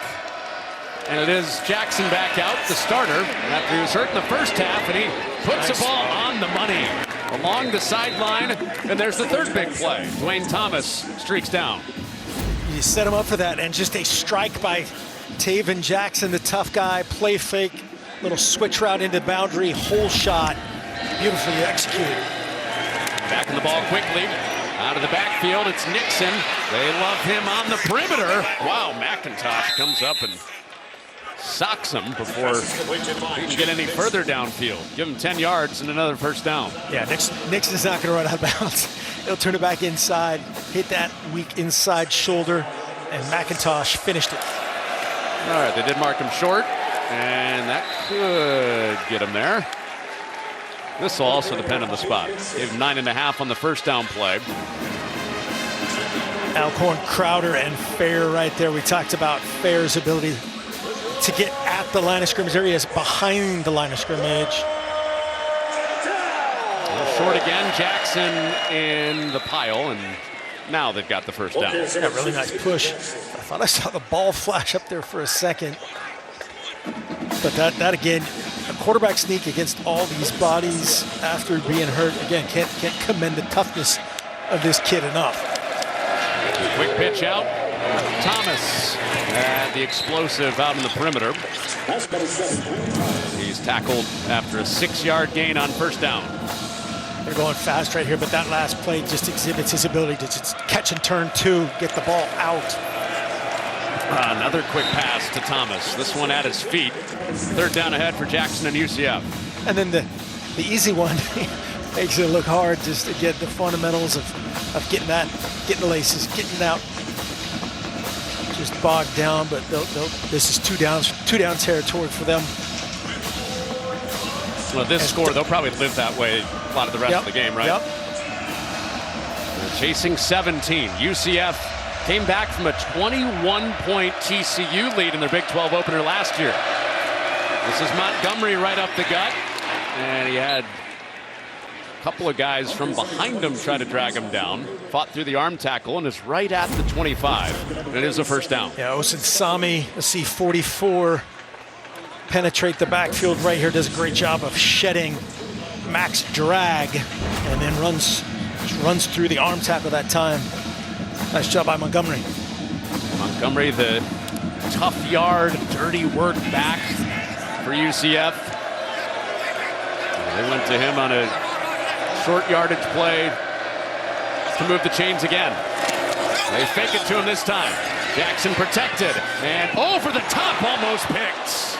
And it is Jackson back out, the starter, after he was hurt in the first half, and he puts the ball on the money along the sideline. And there's the 3rd big play. Dwayne Thomas streaks down. You set him up for that, and just a strike by Taven Jackson, the tough guy, play fake. Little switch route into boundary, hole shot, beautifully executed. Back in the ball quickly, out of the backfield, it's Nixon. They love him on the perimeter. Wow, McIntosh comes up and socks him before he can get any further downfield. Give him 10 yards and another first down. Yeah, Nixon's not going to run out of bounds. He'll turn it back inside, hit that weak inside shoulder, and McIntosh finished it. All right, they did mark him short. And that could get him there. This will also depend on the spot. Gave him 9.5 on the first down play. Alcorn, Crowder, and Fair right there. We talked about Fair's ability to get at the line of scrimmage areas behind the line of scrimmage. Short again, Jackson in the pile, and now they've got the first down. Yeah, really nice push. I thought I saw the ball flash up there for a second. But that again, a quarterback sneak against all these bodies after being hurt, again, can't commend the toughness of this kid enough. Quick pitch out. Thomas and the explosive out in the perimeter. He's tackled after a 6-yard gain on first down. They're going fast right here, but that last play just exhibits his ability to just catch and turn 2, get the ball out. Another quick pass to Thomas. This one at his feet. Third down ahead for Jackson and UCF. And then the easy one makes it look hard just to get the fundamentals of getting the laces, getting out. Just bogged down, but this is two down territory for them. Well, this score, they'll probably live that way a lot of the rest of the game, right? Yep. They're chasing 17. UCF came back from a 21-point TCU lead in their Big 12 opener last year. This is Montgomery right up the gut, and he had a couple of guys from behind him try to drag him down. Fought through the arm tackle and is right at the 25. And it is a first down. Yeah, Osen Sami, let's see, 44. Penetrate the backfield right here, does a great job of shedding Max drag, and then runs through the arm tackle that time. Nice job by Montgomery. Montgomery, the tough yard, dirty work back for UCF. They went to him on a short yardage play to move the chains again. They fake it to him this time. Jackson protected, and over the top, almost picked.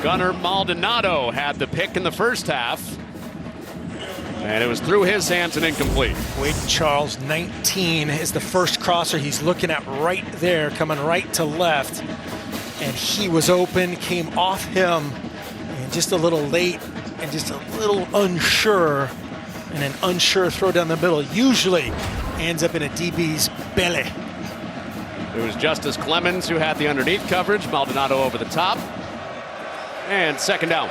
Gunnar Maldonado had the pick in the first half, and it was through his hands and incomplete. Wade Charles, 19, is the first crosser he's looking at right there, coming right to left. And he was open, came off him, and just a little late and just a little unsure. And an unsure throw down the middle usually ends up in a DB's belly. It was Justice Clemens who had the underneath coverage, Maldonado over the top. And second down.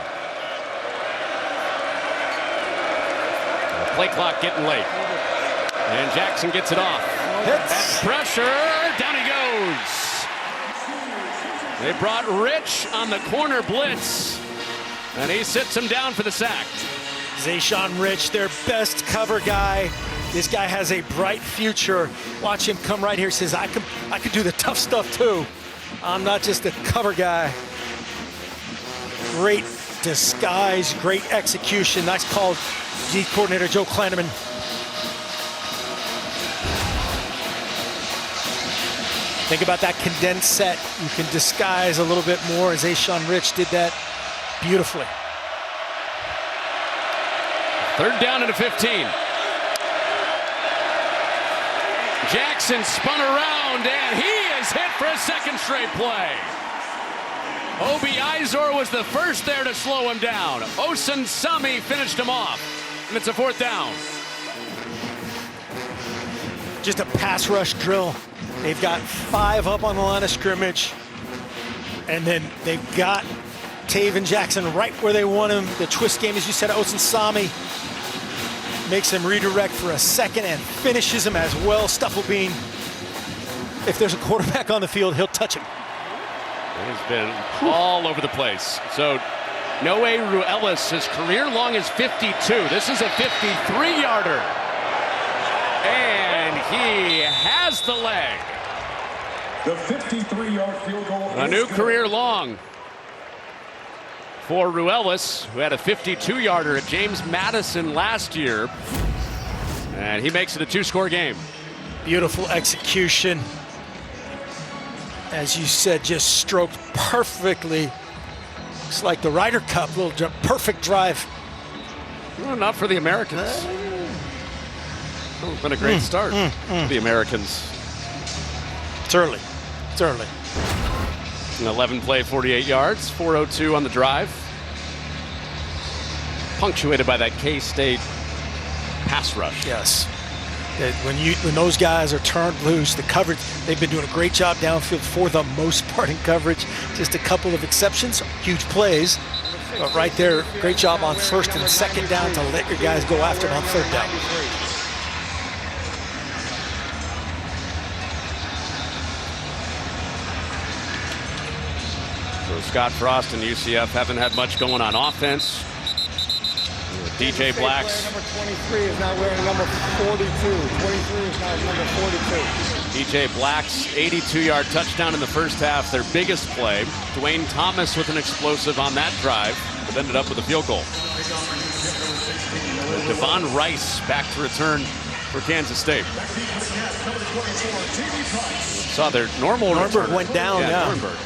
The play clock getting late. And Jackson gets it off. That's pressure. Down he goes. They brought Rich on the corner blitz. And he sits him down for the sack. Zayshawn Rich, their best cover guy. This guy has a bright future. Watch him come right here. Says, I could do the tough stuff too. I'm not just a cover guy. Great disguise, great execution. Nice call, D coordinator Joe Kleinerman. Think about that condensed set. You can disguise a little bit more, and Zayshawn Rich did that beautifully. Third down and a 15. Jackson spun around, and he is hit for a second straight play. Obi Izor was the first there to slow him down. Osen Sami finished him off, and it's a fourth down. Just a pass rush drill. They've got 5 up on the line of scrimmage, and then they've got Taven Jackson right where they want him. The twist game, as you said, Osen Sami makes him redirect for a second and finishes him as well. Stufflebean, if there's a quarterback on the field, he'll touch him. He's been all over the place. So Noe Ruelas, his career long is 52. This is a 53-yarder. And he has the leg. The 53-yard field goal. A new career long for Ruelas, who had a 52-yarder at James Madison last year. And he makes it a 2-score game. Beautiful execution. As you said, just stroked perfectly. Looks like the Ryder Cup, little perfect drive. Well, not for the Americans. It's been a great start for the Americans. It's early. It's early. An 11 play, 48 yards, 4:02 on the drive. Punctuated by that K-State pass rush. Yes. When those guys are turned loose, the coverage, they've been doing a great job downfield for the most part in coverage. Just a couple of exceptions, huge plays. But right there, great job on first and second down to let your guys go after it on third down. So Scott Frost and UCF haven't had much going on offense. DJ Blacks. Number 23 is now wearing number 42. 23 is now number 42. DJ Black's 82-yard touchdown in the first half, their biggest play. Dwayne Thomas with an explosive on that drive, but ended up with a field goal. Devon Rice back to return for Kansas State. Saw their normal Nuremberg returner. went down, yeah. Nuremberg.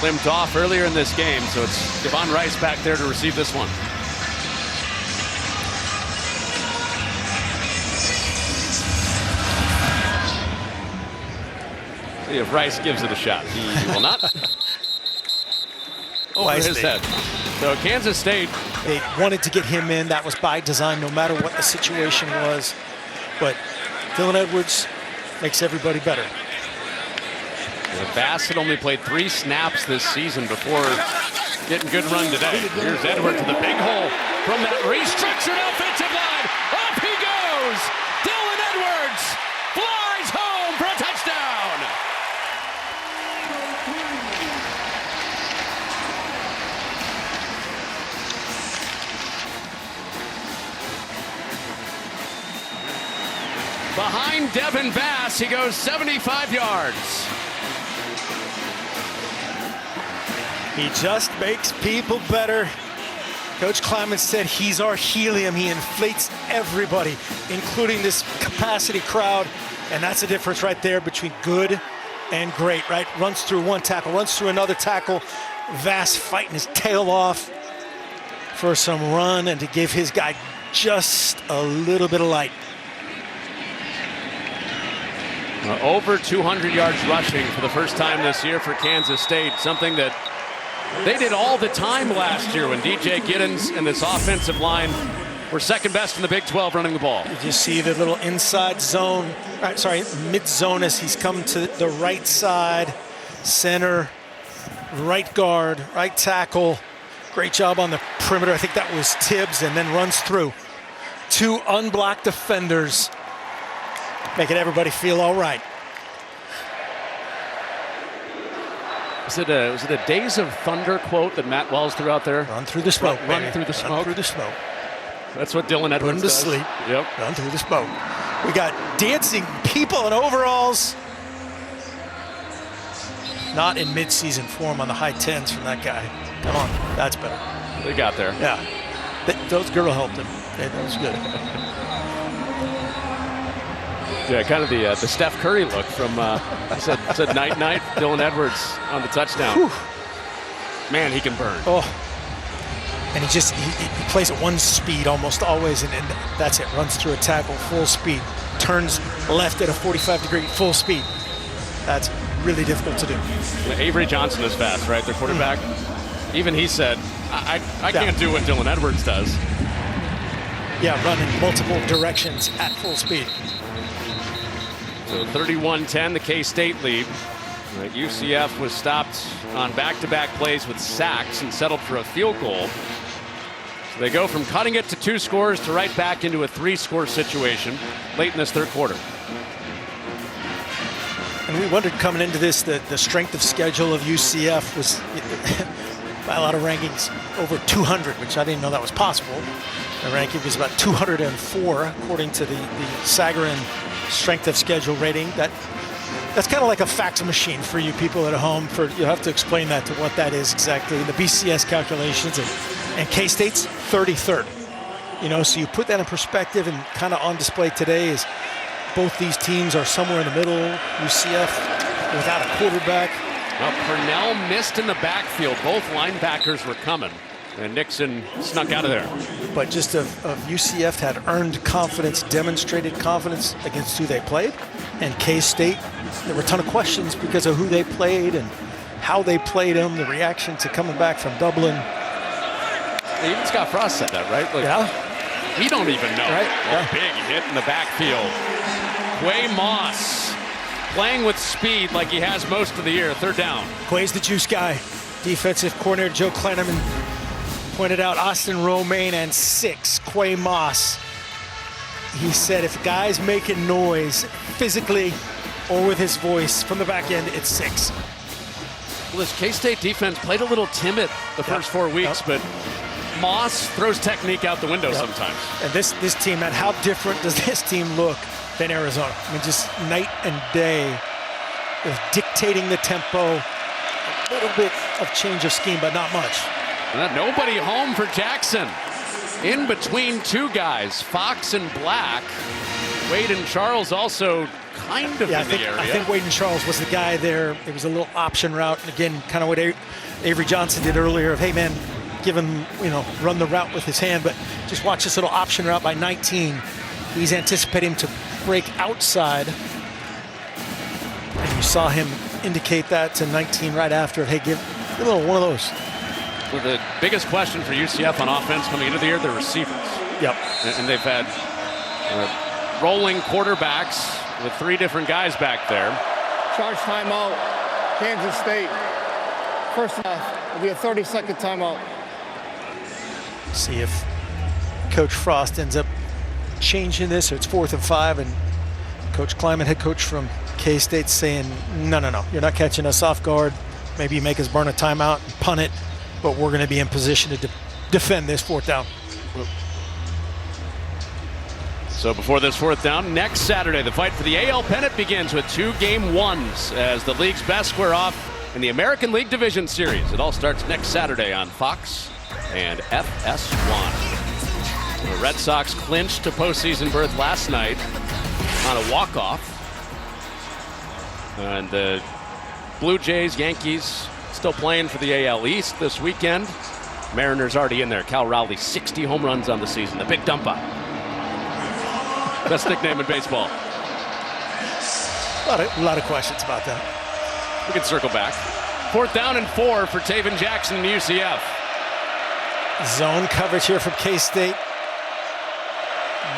Limped off earlier in this game, so it's Devon Rice back there to receive this one. See if Rice gives it a shot. He will not. Over his head. So Kansas State. They wanted to get him in. That was by design, no matter what the situation was. But Dylan Edwards makes everybody better. Bassett only played 3 snaps this season before getting good run today. Here's Edwards to the big hole from that restructured offensive line. Up he goes. Dylan Edwards flies home for a touchdown. Behind Devin Bass, he goes 75 yards. He just makes people better. Coach Kleiman said he's our helium. He inflates everybody, including this capacity crowd. And that's the difference right there between good and great, right? Runs through one tackle, runs through another tackle. Vass fighting his tail off for some run and to give his guy just a little bit of light. Over 200 yards rushing for the first time this year for Kansas State, something that they did all the time last year when DJ Giddens and this offensive line were second best in the Big 12 running the ball. Did you see the little inside zone, mid zone as he's come to the right side, center, right guard, right tackle. Great job on the perimeter. I think that was Tibbs, and then runs through. 2 unblocked defenders, making everybody feel all right. Was it a Days of Thunder quote that Matt Wells threw out there? Run through the smoke, Run through the smoke. Run through the smoke. That's what Dylan Edwards Put him to does. sleep. Yep. Run through the smoke. We got dancing people in overalls. Not in mid-season form on the high 10s from that guy. Come on, that's better. They got there. Yeah. Those girls helped him. Yeah, that was good. Yeah, kind of the Steph Curry look from said night night. Dylan Edwards on the touchdown. Whew. Man, he can burn. Oh, and he plays at one speed almost always, and that's it. Runs through a tackle full speed, turns left at a 45-degree full speed. That's really difficult to do. Avery Johnson is fast, right? Their quarterback. Even he said, I can't do what Dylan Edwards does. Yeah, running multiple directions at full speed. So 31-10, the K-State lead. UCF was stopped on back-to-back plays with sacks and settled for a field goal. So they go from cutting it to 2 scores to right back into a 3-score situation late in this third quarter. And we wondered coming into this that the strength of schedule of UCF was, by a lot of rankings, over 200, which I didn't know that was possible. The ranking was about 204, according to the Sagarin strength of schedule rating. That's kind of like a fax machine for you people at home. You'll have to explain that to what that is exactly. The BCS calculations, and K-State's 33rd. So you put that in perspective, and kind of on display today is both these teams are somewhere in the middle. UCF without a quarterback. Well, Purnell missed in the backfield. Both linebackers were coming, and Nixon snuck out of there. But just of UCF had earned confidence, demonstrated confidence against who they played. And K-State, there were a ton of questions because of who they played and how they played them, the reaction to coming back from Dublin. Even Scott Frost said that, right? Yeah. We don't even know. Right. A big hit in the backfield. Quay Moss playing with speed like he has most of the year. Third down. Quay's the juice guy. Defensive coordinator Joe Kleinerman pointed out Austin Romaine and 6, Quay Moss. He said if guys making noise physically or with his voice from the back end, it's 6. Well, this K-State defense played a little timid the first 4 weeks, but Moss throws technique out the window sometimes. And this team, man, how different does this team look than Arizona? I mean, just night and day of dictating the tempo. A little bit of change of scheme, but not much. Nobody home for Jackson. in between two guys, Fox and Black. Wade and Charles also kind of in the area. I think Wade and Charles was the guy there. It was a little option route. And again, kind of what Avery Johnson did earlier of, hey, man, give him, run the route with his hand. But just watch this little option route by 19. He's anticipating to break outside. And you saw him indicate that to 19 right after. Hey, give a little one of those. Well, the biggest question for UCF on offense coming into the year, their receivers. Yep. And they've had rolling quarterbacks with three different guys back there. Charge timeout, Kansas State. First half will be a 30-second timeout. See if Coach Frost ends up changing this, or it's 4th and 5, and Coach Kleiman, head coach from K-State, saying, no, you're not catching us off guard. Maybe you make us burn a timeout and punt it, but we're going to be in position to defend this 4th down. So before this 4th down, next Saturday, the fight for the AL pennant begins with 2 game ones as the league's best square off in the American League Division Series. It all starts next Saturday on Fox and FS1. The Red Sox clinched a postseason berth last night on a walk-off. And the Blue Jays, Yankees still playing for the AL East this weekend. Mariners already in there. Cal Raleigh, 60 home runs on the season. The Big Dumpa. Best nickname in baseball. A lot of questions about that. We can circle back. 4th down and 4 for Taven Jackson and UCF. Zone coverage here from K-State.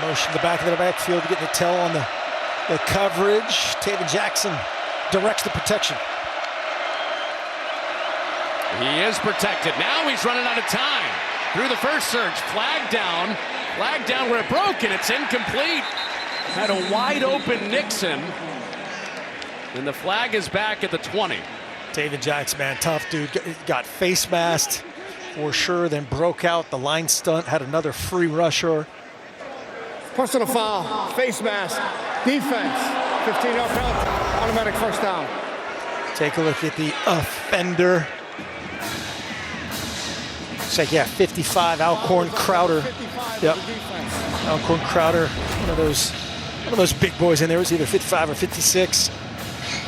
Motion to the back of the backfield, getting a tell on the coverage. Taven Jackson directs the protection. He is protected. Now he's running out of time. Through the first surge, flag down where it broke, and it's incomplete. Had a wide open Nixon, and the flag is back at the 20. Taven Jackson, man, tough dude. Got face masked for sure, then broke out the line stunt, had another free rusher. Personal foul, face mask, defense, 15-yard penalty, automatic 1st down. Take a look at the offender. It's like, 55, Alcorn Crowder. Yep. Alcorn Crowder, one of those big boys in there. It was either 55 or 56.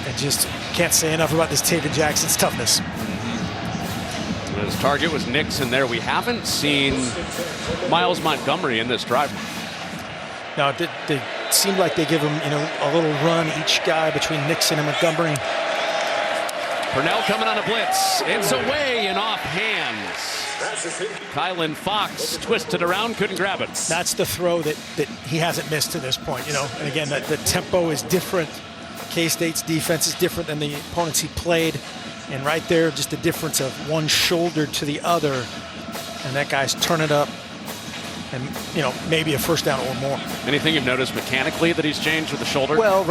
And just can't say enough about this Taven Jackson's toughness. His target was Nixon there. We haven't seen Miles Montgomery in this drive. No, they seem like they give him, a little run, each guy between Nixon and Montgomery. Purnell coming on a blitz. It's away and off hands. Kylan Fox twisted around, couldn't grab it. That's the throw that he hasn't missed to this point, And again, the tempo is different. K-State's defense is different than the opponents he played. And right there, just the difference of one shoulder to the other. And that guy's turning up. And, maybe a 1st down or more. Anything you've noticed mechanically that he's changed with the shoulder? Well,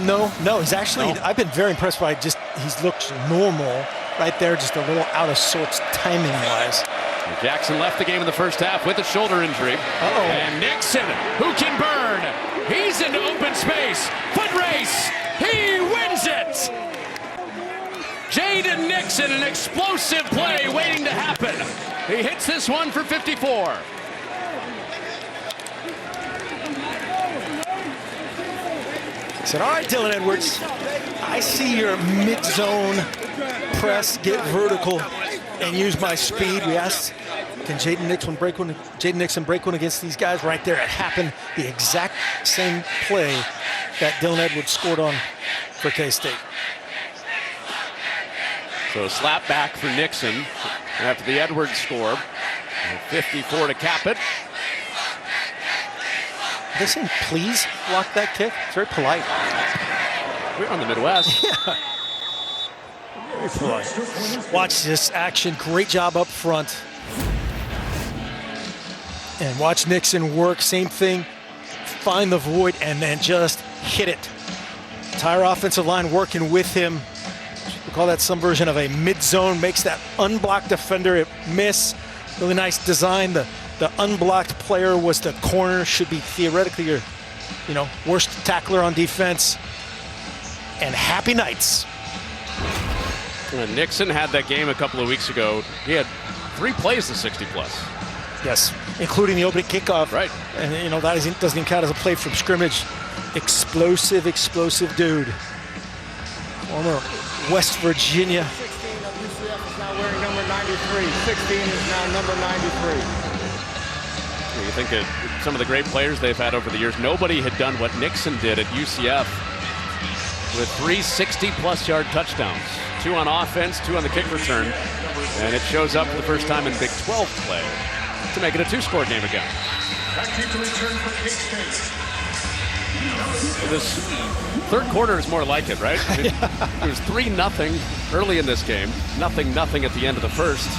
no, he's actually, I've been very impressed by he's looked normal right there, just a little out of sorts timing-wise. Jackson left the game in the first half with a shoulder injury. And Nixon, who can burn? He's into open space. Foot race. He wins it. Jaden Nixon, an explosive play waiting to happen. He hits this one for 54. Said, all right, Dylan Edwards, I see your mid-zone press, get vertical, and use my speed. We asked, can Jaden Nixon break one against these guys? Right there, it happened. The exact same play that Dylan Edwards scored on for K-State. So a slap back for Nixon after the Edwards score. 54 to cap it. Are they saying please block that kick? It's very polite. We're on the Midwest. Yeah. Very polite. Watch this action. Great job up front. And watch Nixon work. Same thing. Find the void and then just hit it. Entire offensive line working with him. We call that some version of a mid-zone. Makes that unblocked defender miss. Really nice design. The unblocked player was the corner. Should be theoretically your, worst tackler on defense. And happy Knights. Nixon had that game a couple of weeks ago. He had 3 plays to 60 plus. Yes. including the opening kickoff. Right. And, that doesn't even count as a play from scrimmage. Explosive dude. Former West Virginia. 16 of UCF is now wearing number 93. 16 is now number 93. You think of some of the great players they've had over the years. Nobody had done what Nixon did at UCF with 3 60-plus yard touchdowns. 2 on offense, 2 on the kick return. And it shows up for the first time in Big 12 play to make it a 2-score game again. This third quarter is more like it, right? It was 3-0 early in this game. 0-0 at the end of the first.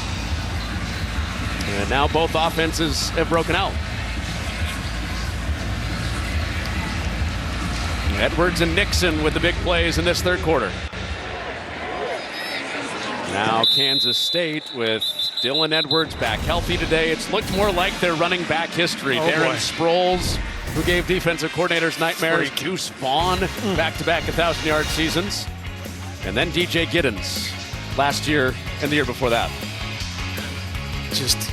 And now both offenses have broken out. Edwards and Nixon with the big plays in this third quarter. Now Kansas State with Dylan Edwards back healthy today. It's looked more like their running back history. Darren Sproles, who gave defensive coordinators nightmares. Deuce Vaughn, back-to-back 1,000-yard seasons. And then DJ Giddens last year and the year before that. Just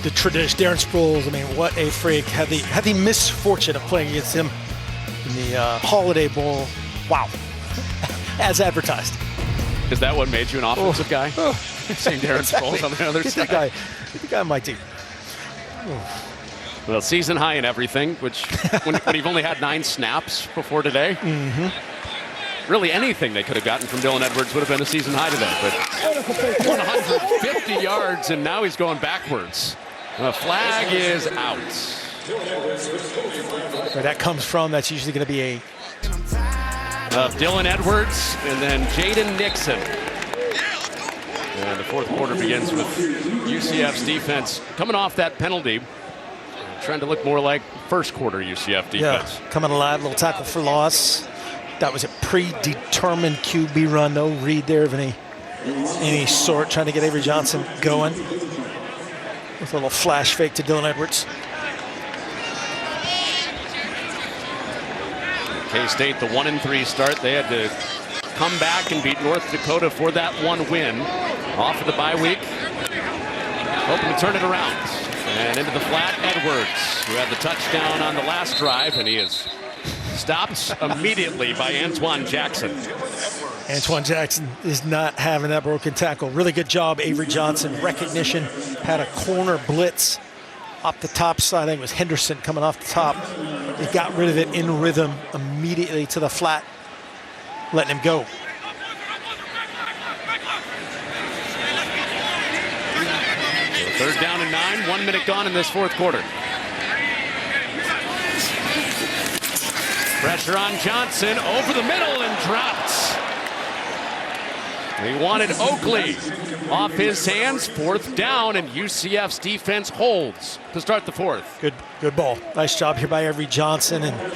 the tradition. Darren Sproles, I mean, what a freak. Had the misfortune of playing against him in the Holiday Bowl. Wow. As advertised. Is that what made you an offensive guy? Seeing Darren Sproles on the other side. Get the guy on my team. Well, season high in everything, which when you've only had 9 snaps before today. Really anything they could have gotten from Dylan Edwards would have been a season high today. But 150 yards, and now he's going backwards. The flag is out. Where that comes from, that's usually going to be a... Dylan Edwards and then Jaden Nixon. And the fourth quarter begins with UCF's defense coming off that penalty, trying to look more like first quarter UCF defense. Yeah, coming alive, little tackle for loss. That was a predetermined QB run, no read there of any sort, trying to get Avery Johnson going with a little flash fake to Dylan Edwards. K-State, the 1-3 start. They had to come back and beat North Dakota for that 1 win. Off of the bye week. Hoping to turn it around. And into the flat, Edwards, who had the touchdown on the last drive, and he is stopped immediately by Antoine Jackson. Antoine Jackson is not having that broken tackle. Really good job, Avery Johnson. Recognition, had a corner blitz up the top side. I think it was Henderson coming off the top. He got rid of it in rhythm immediately to the flat, letting him go. So 3rd down and 9, 1 minute gone in this fourth quarter. Pressure on Johnson, over the middle and dropped. He wanted Oakley off his hands. 4th down, and UCF's defense holds to start the 4th. Good ball. Nice job here by Avery Johnson, and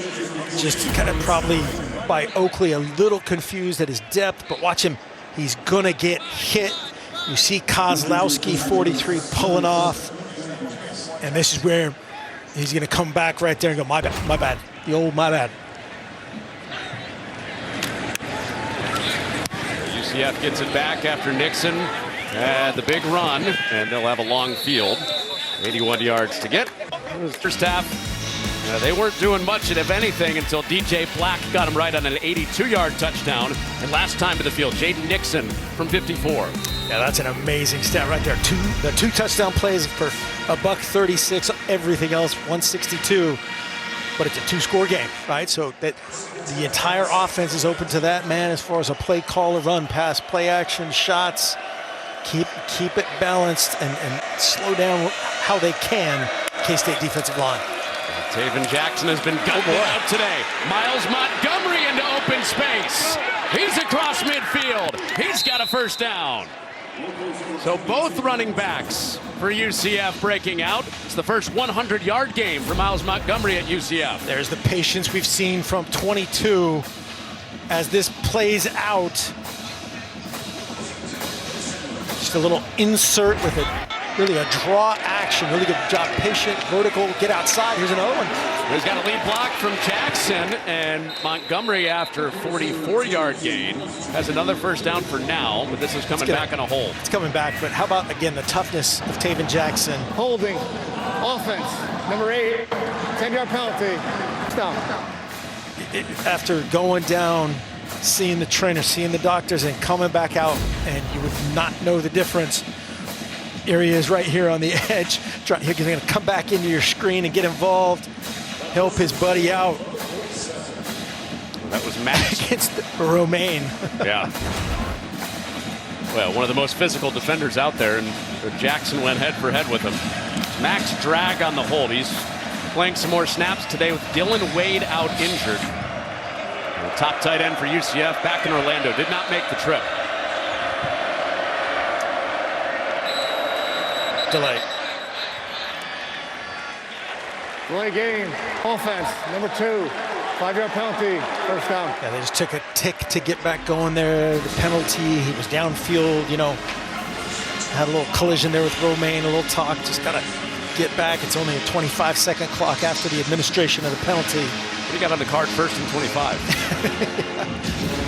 just kind of probably by Oakley a little confused at his depth, but watch him. He's gonna get hit. You see Kozlowski, 43, pulling off, and this is where he's gonna come back right there and go, my bad, the old my bad. UCF gets it back after Nixon had the big run, and they'll have a long field. 81 yards to get. First half, they weren't doing much, and if anything, until DJ Black got him right on an 82-yard touchdown. And last time to the field, Jaden Nixon from 54. Yeah, that's an amazing stat right there. The two touchdown plays for $136. Everything else 162. But it's a 2-score game, right? So that the entire offense is open to that, man, as far as a play call, a run, pass, play action, shots. Keep it balanced and slow down how they can. K-State defensive line. Taven Jackson has been gunned out today. Miles Montgomery into open space. He's across midfield. He's got a 1st down. So both running backs for UCF breaking out. It's the first 100-yard game for Miles Montgomery at UCF. There's the patience we've seen from 22 as this plays out. Just a little insert with really a draw action. Really good job. Patient, vertical, get outside. Here's another one. He's got a lead block from Jackson, and Montgomery, after a 44-yard gain, has another 1st down for now, but this is coming back on a hold. It's coming back, but how about, again, the toughness of Taven Jackson. Holding. offense, number 8, 10-yard penalty. Stop. After going down, seeing the trainer, seeing the doctors, and coming back out, and you would not know the difference. Here he is right here on the edge. He's going to come back into your screen and get involved, help his buddy out. That was Max against Romaine. Yeah. Well, one of the most physical defenders out there, and Jackson went head for head with him. Max drag on the hold. He's playing some more snaps today with Dylan Wade out injured. The top tight end for UCF back in Orlando, did not make the trip. Delay. Delay game, offense, number 2, 5-yard penalty, first down. Yeah, they just took a tick to get back going there. The penalty, he was downfield, you know, had a little collision there with Romaine, a little talk, just got to get back. It's only a 25-second clock after the administration of the penalty. What do you got on the card, 1st and 25?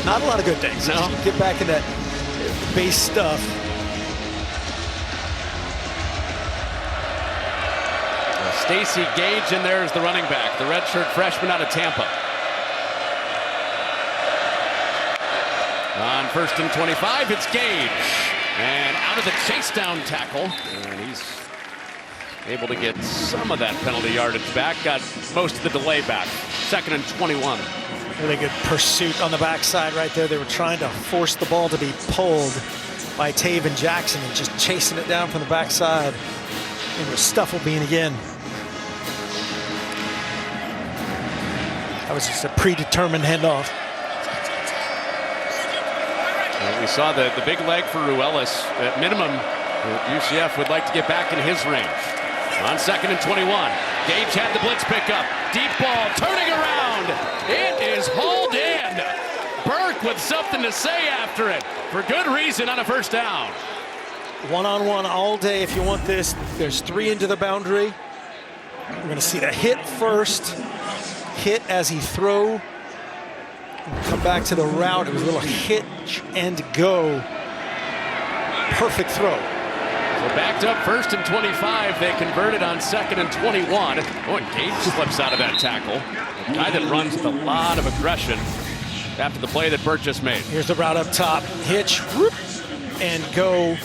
Not a lot of good things. No. Get back in that base stuff. Stacy Gage in there is the running back, the redshirt freshman out of Tampa. On 1st and 25, it's Gage. And out of the chase down tackle. And he's able to get some of that penalty yardage back. Got most of the delay back. 2nd and 21. Really good pursuit on the backside right there. They were trying to force the ball to be pulled by Taven Jackson and just chasing it down from the backside. It was Stufflebean again. That was just a predetermined handoff. Well, we saw the big leg for Ruelas. At minimum, UCF would like to get back in his range. On 2nd and 21, Gage had the blitz pickup. Deep ball, turning around. It is hauled in. Burke with something to say after it. For good reason on a first down. One-on-one all day if you want this. There's 3 into the boundary. We're going to see the hit first. Hit as he throw. Come back to the route. It was a little hitch and go. Perfect throw. So backed up 1st and 25. They converted on 2nd and 21. Oh, and Gage slips out of that tackle. A guy that runs with a lot of aggression after the play that Burke just made. Here's the route up top. Hitch, whoop, and go.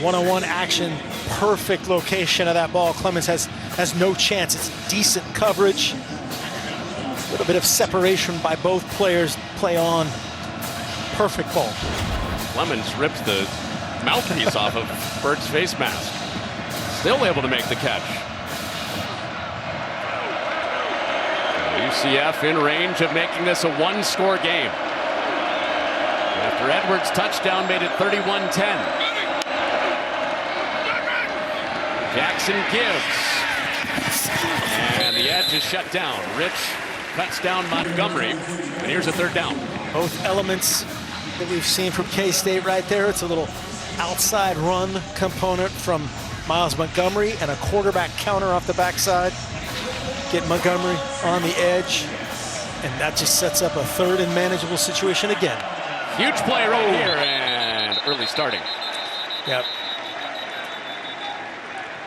One-on-one action. Perfect location of that ball. Clemens has no chance. It's decent coverage. A little bit of separation by both players. Play on. Perfect ball. Clemens rips the mouthpiece off of Burke's face mask. Still able to make the catch. UCF in range of making this a 1-score game. After Edwards' touchdown made it 31-10. Jackson gives. And the edge is shut down. Rich cuts down Montgomery. And here's a 3rd down. Both elements that we've seen from K-State right there. It's a little outside run component from Miles Montgomery and a quarterback counter off the backside. Get Montgomery on the edge. And that just sets up a 3rd and manageable situation again. Huge play right here and early starting. Yep.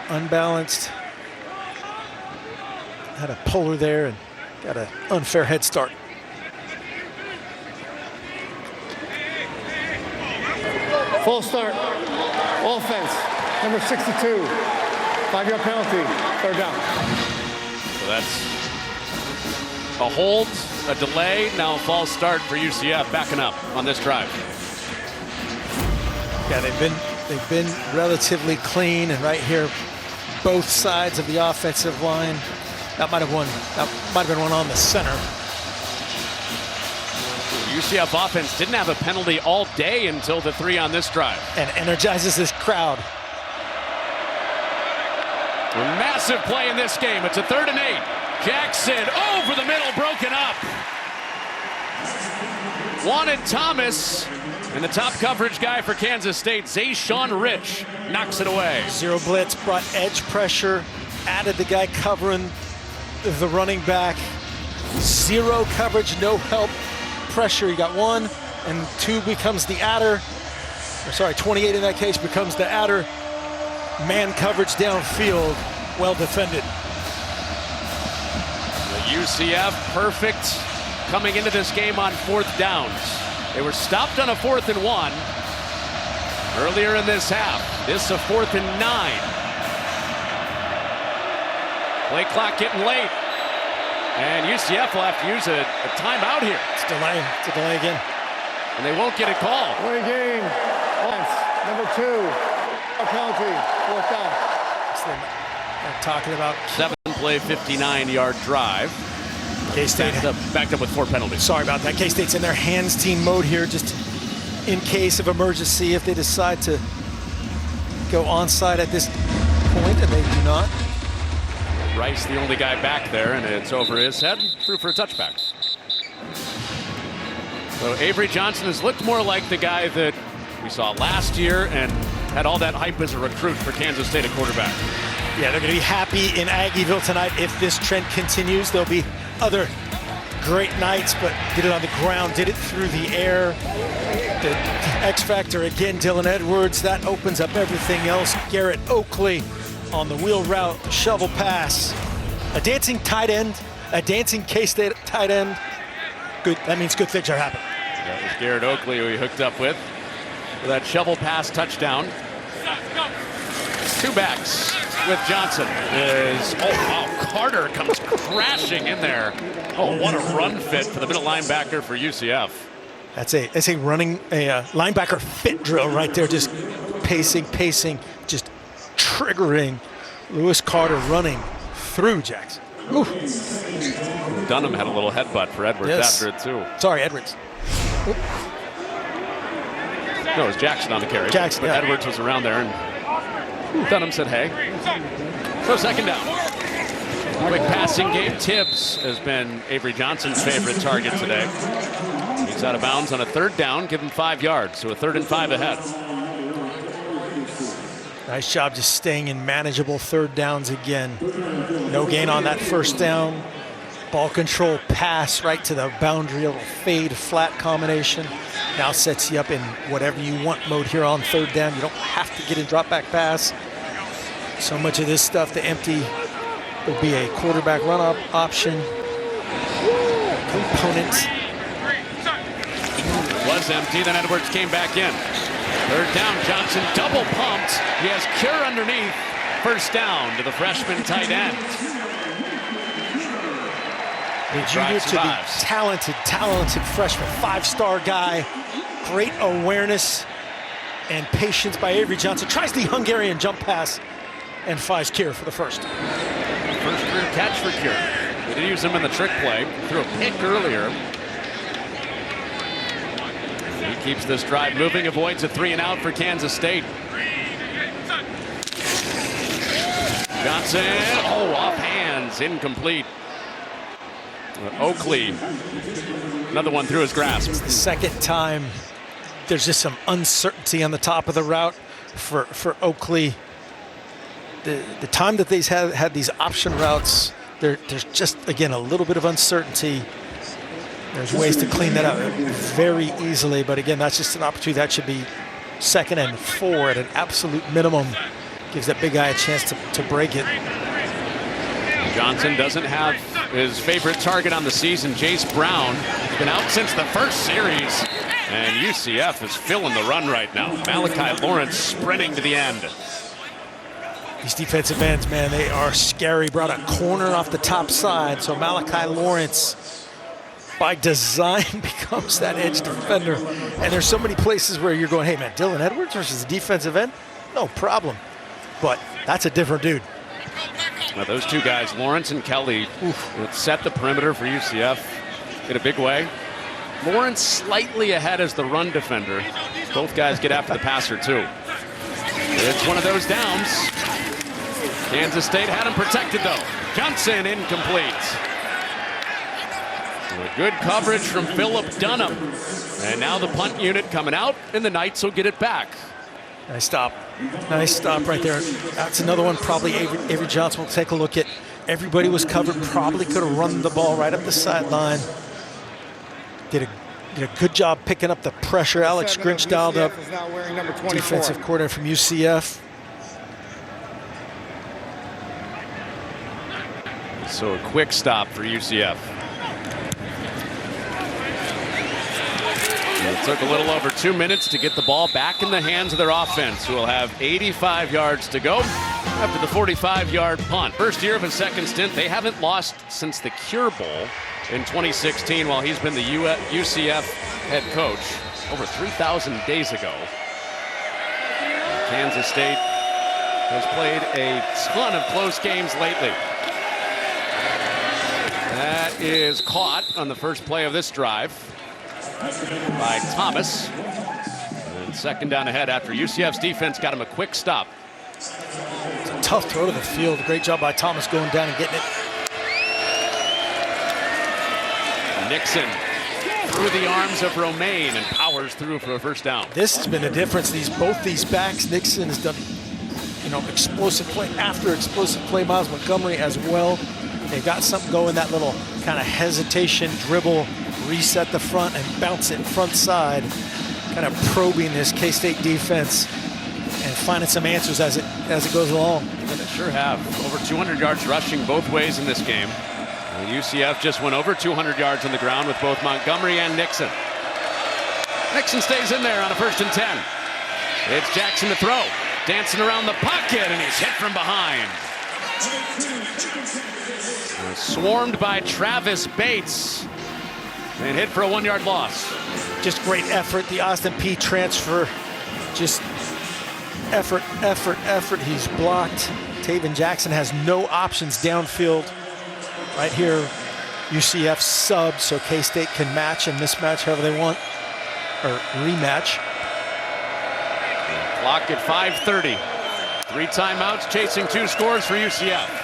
Unbalanced. Had a puller there and got an unfair head start. Full start, offense, number 62, 5-yard penalty, 3rd down. So that's a hold, a delay, now a false start for UCF backing up on this drive. Yeah, they've been relatively clean, and right here, both sides of the offensive line. That might have been one on the center. UCF offense didn't have a penalty all day until the 3 on this drive. And energizes this crowd. A massive play in this game. It's a 3rd and 8. Jackson over the middle, broken up. Wanted Thomas, and the top coverage guy for Kansas State, Zayshawn Rich, knocks it away. Zero blitz, brought edge pressure, added the guy covering the running back. Zero coverage, no help. Pressure, you got 1, and 2 becomes the adder. Or sorry, 28 in that case becomes the adder. Man coverage downfield. well defended. The UCF perfect coming into this game on 4th downs. They were stopped on a 4th and 1 earlier in this half. This a 4th and 9. Play clock getting late. And UCF will have to use a timeout here. It's a delay again. And they won't get a call. Play game. Number 2. A penalty. 4th down. I'm talking about 7-play, 59-yard drive. K-State backed up with 4 penalties. Sorry about that. K-State's in their hands team mode here, just in case of emergency if they decide to go onside at this point, and they do not. Rice, the only guy back there, and it's over his head. Through for a touchback. So Avery Johnson has looked more like the guy that we saw last year and had all that hype as a recruit for Kansas State at quarterback. Yeah, they're going to be happy in Aggieville tonight if this trend continues. There'll be other great nights, but did it on the ground, did it through the air. The X factor again, Dylan Edwards. That opens up everything else. Garrett Oakley on the wheel route, shovel pass. A dancing tight end, a dancing K-State tight end. Good. That means good things are happening. That was Garrett Oakley who he hooked up with for that shovel pass touchdown. 2 backs with Johnson. Carter comes crashing in there. Oh, what a run fit for the middle linebacker for UCF. That's a linebacker fit drill right there. Just pacing, just triggering Lewis Carter running through Jackson. Ooh. Dunham had a little headbutt for Edwards after it too. Sorry, Edwards. Oop. No, it was Jackson on the carry. Jackson, but Edwards was around there, and Dunham said, hey. So 2nd down. Quick passing game. Tibbs has been Avery Johnson's favorite target today. He's out of bounds on a 3rd down. Give him 5 yards, so a 3rd and 5 ahead. Nice job just staying in manageable 3rd downs again. No gain on that 1st down. Ball control pass right to the boundary, a little fade flat combination. Now sets you up in whatever you want mode here on 3rd down. You don't have to get in drop back pass. So much of this stuff, the empty will be a quarterback run up option component. Was empty, then Edwards came back in. 3rd down, Johnson double pumped. He has Cure underneath. 1st down to the freshman tight end. The junior to the talented freshman, 5-star guy. Great awareness and patience by Avery Johnson. Tries the Hungarian jump pass and finds Cure for the 1st. First career catch for Cure. They did use him in the trick play. Threw a pick earlier. He keeps this drive moving, avoids a 3-and-out for Kansas State. Johnson, off hands, incomplete. Oakley, another one through his grasp. It's the 2nd time. There's just some uncertainty on the top of the route for Oakley. The time that they've had these option routes, there's just, again, a little bit of uncertainty. There's ways to clean that up very easily, but again, that's just an opportunity. That should be 2nd and 4 at an absolute minimum. Gives that big guy a chance to break it. Johnson doesn't have his favorite target on the season, Jace Brown. He's been out since the 1st series, and UCF is filling the run right now. Malachi Lawrence sprinting to the end. These defensive ends, man, they are scary. Brought a corner off the top side, so Malachi Lawrence, by design, becomes that edge defender. And there's so many places where you're going, hey, man, Dylan Edwards versus a defensive end? No problem. But that's a different dude. Now those 2 guys, Lawrence and Kelly, set the perimeter for UCF in a big way. Lawrence slightly ahead as the run defender. Both guys get after the passer, too. It's one of those downs. Kansas State had him protected, though. Johnson incomplete. Good coverage from Philip Dunham. And now the punt unit coming out, and the Knights will get it back. Nice stop. Nice stop right there. That's another one probably Avery Johnson will take a look at. Everybody was covered. Probably could have run the ball right up the sideline. Did a good job picking up the pressure. Alex Grinch dialed up. Defensive coordinator from UCF. So a quick stop for UCF. It took a little over 2 minutes to get the ball back in the hands of their offense, who will have 85 yards to go after the 45-yard punt. First year of his second stint. They haven't lost since the Cure Bowl in 2016 while he's been the UCF head coach over 3,000 days ago. Kansas State has played a ton of close games lately. That is caught on the first play of this drive by Thomas. And second down ahead after UCF's defense got him a quick stop. It's a tough throw to the field. Great job by Thomas going down and getting it. Nixon through the arms of Romaine and powers through for a first down. This has been the difference. Both these backs, Nixon has done, explosive play after explosive play. Miles Montgomery as well. They've got something going, that little kind of hesitation, dribble, reset the front and bounce it front side, kind of probing this K-State defense and finding some answers as it goes along. They sure have. Over 200 yards rushing both ways in this game. And UCF just went over 200 yards on the ground with both Montgomery and Nixon. Nixon stays in there on a 1st and 10. It's Jackson to throw. Dancing around the pocket, and he's hit from behind. Swarmed by Travis Bates and hit for a 1-yard loss. Just great effort. The Austin Peay transfer. Just effort. He's blocked. Taven Jackson has no options downfield. Right here, UCF sub, so K-State can match and mismatch however they want, or rematch. Clock at 5:30. 3 timeouts, chasing 2 scores for UCF.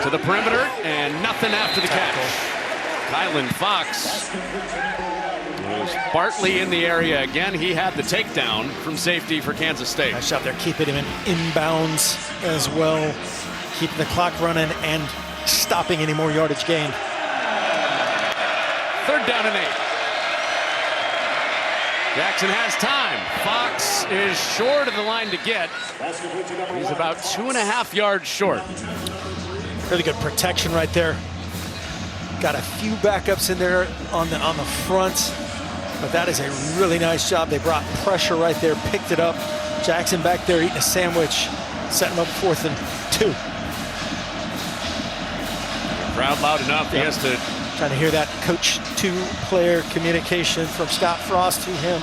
To the perimeter, and nothing after the catch. Kylan Fox. Was Bartley in the area again. He had the takedown from safety for Kansas State. Nice job there, keeping him in inbounds as well, keeping the clock running and stopping any more yardage gain. 3rd down and 8. Jackson has time. Fox is short of the line to get. He's about 2.5 yards short. Really good protection right there. Got a few backups in there on the front, but that is a really nice job. They brought pressure right there, picked it up. Jackson back there eating a sandwich, setting him up 4th and 2. Crowd loud enough. He has to. Trying to hear that coach to player communication from Scott Frost to him.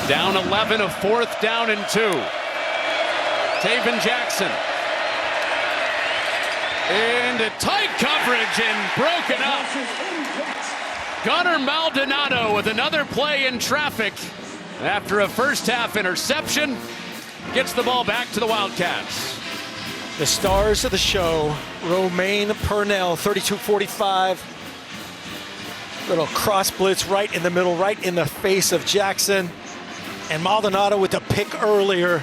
Down 11, a 4th down and 2. Taven Jackson. And a tight coverage and broken up. Gunnar Maldonado with another play in traffic after a first-half interception. Gets the ball back to the Wildcats. The stars of the show, Romaine Purnell, 32-45. Little cross blitz right in the middle, right in the face of Jackson. And Maldonado with the pick earlier,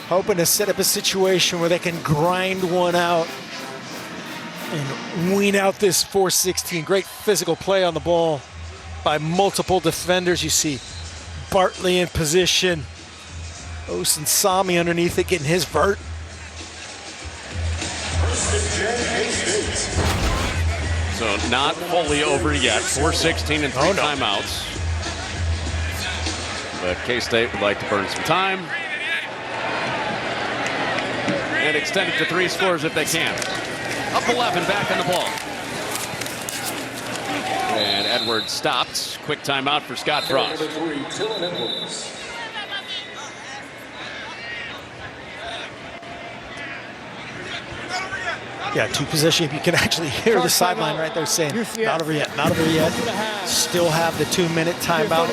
hoping to set up a situation where they can grind one out and wean out this 4-16. Great physical play on the ball by multiple defenders. You see Bartley in position. Osen Sami underneath it, getting his vert. So not fully over yet. 4:16 and 3 timeouts. But K-State would like to burn some time and extend it to 3 scores if they can. Up 11, back on the ball. And Edwards stopped. Quick timeout for Scott Frost. Yeah, 2 possession. You can actually hear the sideline right there saying, not over yet, not over yet. Still have the 2-minute timeout.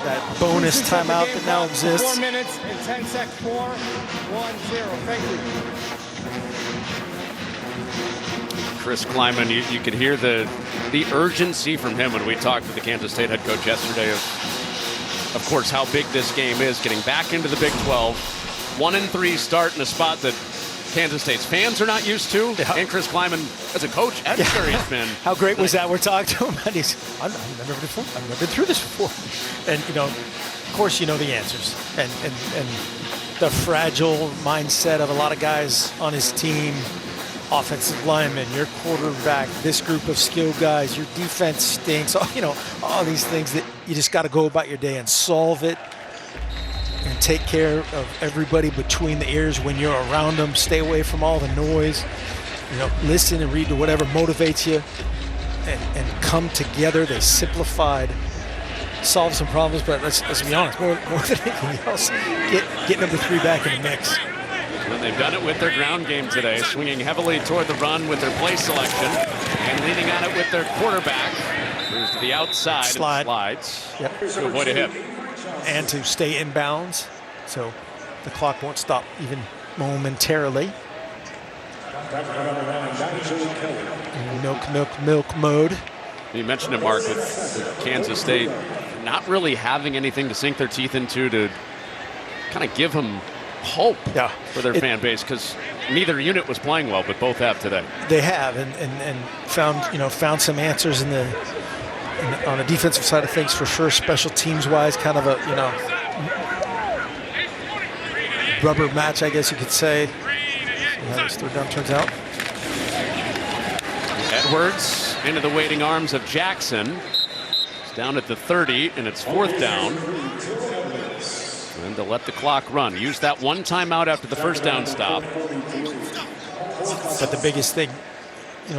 That bonus timeout that now exists. 4 minutes and 10 seconds. 4-1-0. Thank you. Chris Kleiman, you could hear the urgency from him when we talked with the Kansas State head coach yesterday of course, how big this game is, getting back into the Big 12. 1-3 start in a spot that Kansas State's fans are not used to, and Chris Kleiman, as a coach, at he's been. How great was that? We're talking to him, and he's, I've never been through this before. And, of course, you know the answers. And the fragile mindset of a lot of guys on his team. Offensive linemen, your quarterback, this group of skilled guys, your defense stinks. All these things that you just got to go about your day and solve it and take care of everybody between the ears when you're around them. Stay away from all the noise. Listen and read to whatever motivates you, and come together. They simplified, solved some problems, but let's be honest, more than anything else, get number 3 back in the mix. And they've done it with their ground game today, swinging heavily toward the run with their play selection and leaning on it with their quarterback. Moves to the outside and slides to avoid a hit. And to stay in bounds, so the clock won't stop even momentarily. Milk mode. You mentioned it, Mark, with Kansas State not really having anything to sink their teeth into to kind of give them hope for their fan base, because neither unit was playing well, but both have today. They have, and found some answers on the defensive side of things for sure. Special teams wise, kind of a rubber match, I guess you could say. See how this third down turns out. Edwards into the waiting arms of Jackson. It's down at the 30, and it's 4th down. And to let the clock run. Use that one timeout after the first down stop. But the biggest thing,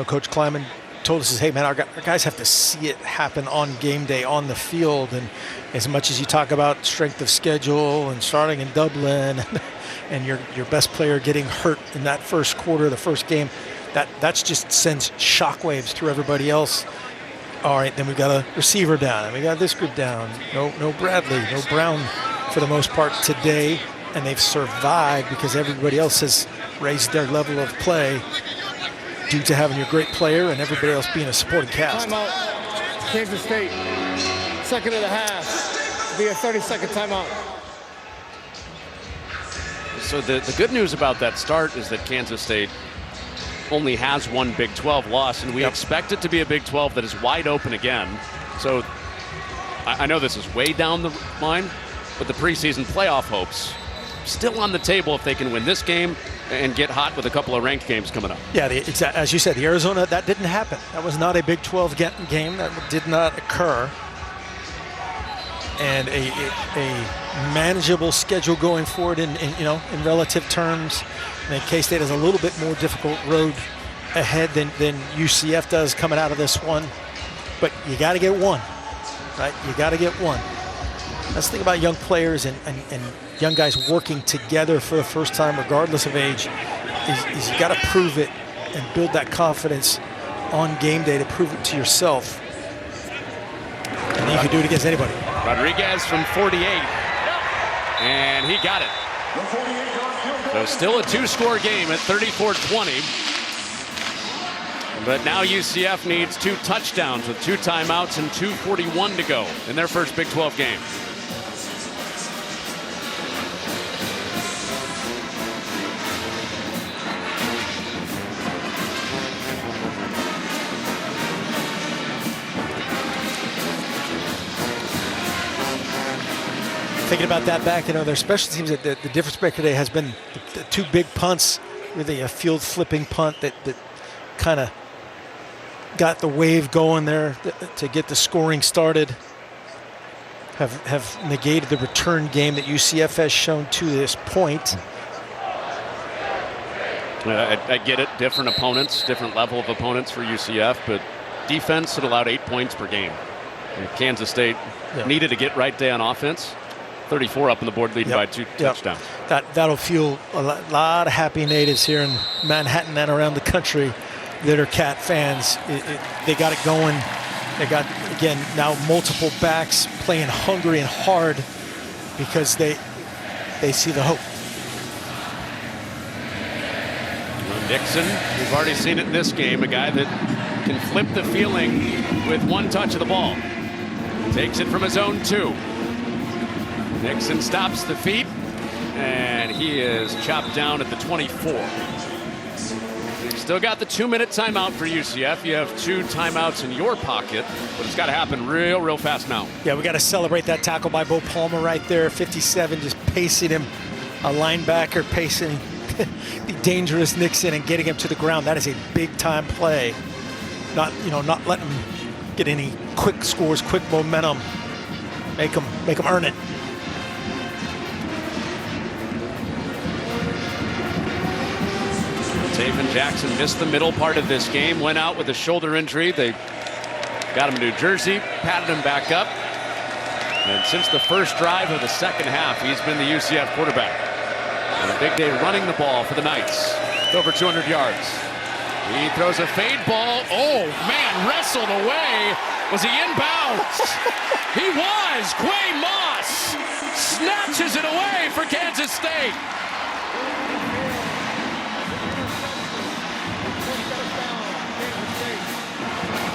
Coach Kleiman told us is, hey, man, our guys have to see it happen on game day on the field. And as much as you talk about strength of schedule and starting in Dublin and your best player getting hurt in that first quarter, the first game, that's just sends shockwaves through everybody else. All right, then we've got a receiver down, and we got this group down. No Bradley, no Brown for the most part today, and they've survived because everybody else has raised their level of play due to having your great player and everybody else being a supporting cast. Timeout, Kansas State. 2nd of the half. Be a 30-second timeout. So the good news about that start is that Kansas State only has one Big 12 loss, and we expect it to be a Big 12 that is wide open again. So I know this is way down the line, but the preseason playoff hopes still on the table if they can win this game and get hot with a couple of ranked games coming up. Yeah, as you said, the Arizona, that didn't happen. That was not a Big 12 game. That did not occur. And a manageable schedule going forward in relative terms. And K-State has a little bit more difficult road ahead than UCF does coming out of this one. But you got to get one, right? You got to get one. That's the thing about young players and young guys working together for the first time, regardless of age, is you got to prove it and build that confidence on game day to prove it to yourself. And you can do it against anybody. Rodriguez from 48, and he got it. So still a 2-score game at 34-20. But now UCF needs 2 touchdowns with 2 timeouts and 2:41 to go in their first Big 12 game. Thinking about that back, their special teams, the difference maker today has been the 2 big punts, really a field flipping punt that kind of got the wave going there to get the scoring started. Have negated the return game that UCF has shown to this point. I get it, different opponents, different level of opponents for UCF, but defense had allowed 8 points per game. And Kansas State needed to get right day on offense. 34 up on the board, leading by 2 touchdowns. That'll fuel a lot of happy natives here in Manhattan and around the country that are Cat fans. They got it going. They got, again, now multiple backs playing hungry and hard because they see the hope. Dixon, we've already seen it in this game, a guy that can flip the feeling with one touch of the ball. Takes it from his own 2. Nixon stops the feet, and he is chopped down at the 24. Still got the 2-minute timeout for UCF. You have 2 timeouts in your pocket, but it's got to happen real fast now. Yeah, we got to celebrate that tackle by Bo Palmer right there. 57, just pacing him a linebacker pacing the dangerous Nixon and getting him to the ground. That is a big-time play. Not letting him get any quick scores, quick momentum. Make him earn it. Taven Jackson missed the middle part of this game, went out with a shoulder injury. They got him to New Jersey, patted him back up. And since the first drive of the second half, he's been the UCF quarterback. And a big day running the ball for the Knights. Over 200 yards. He throws a fade ball. Oh, man, wrestled away. Was he inbounds? He was. Quay Moss snatches it away for Kansas State.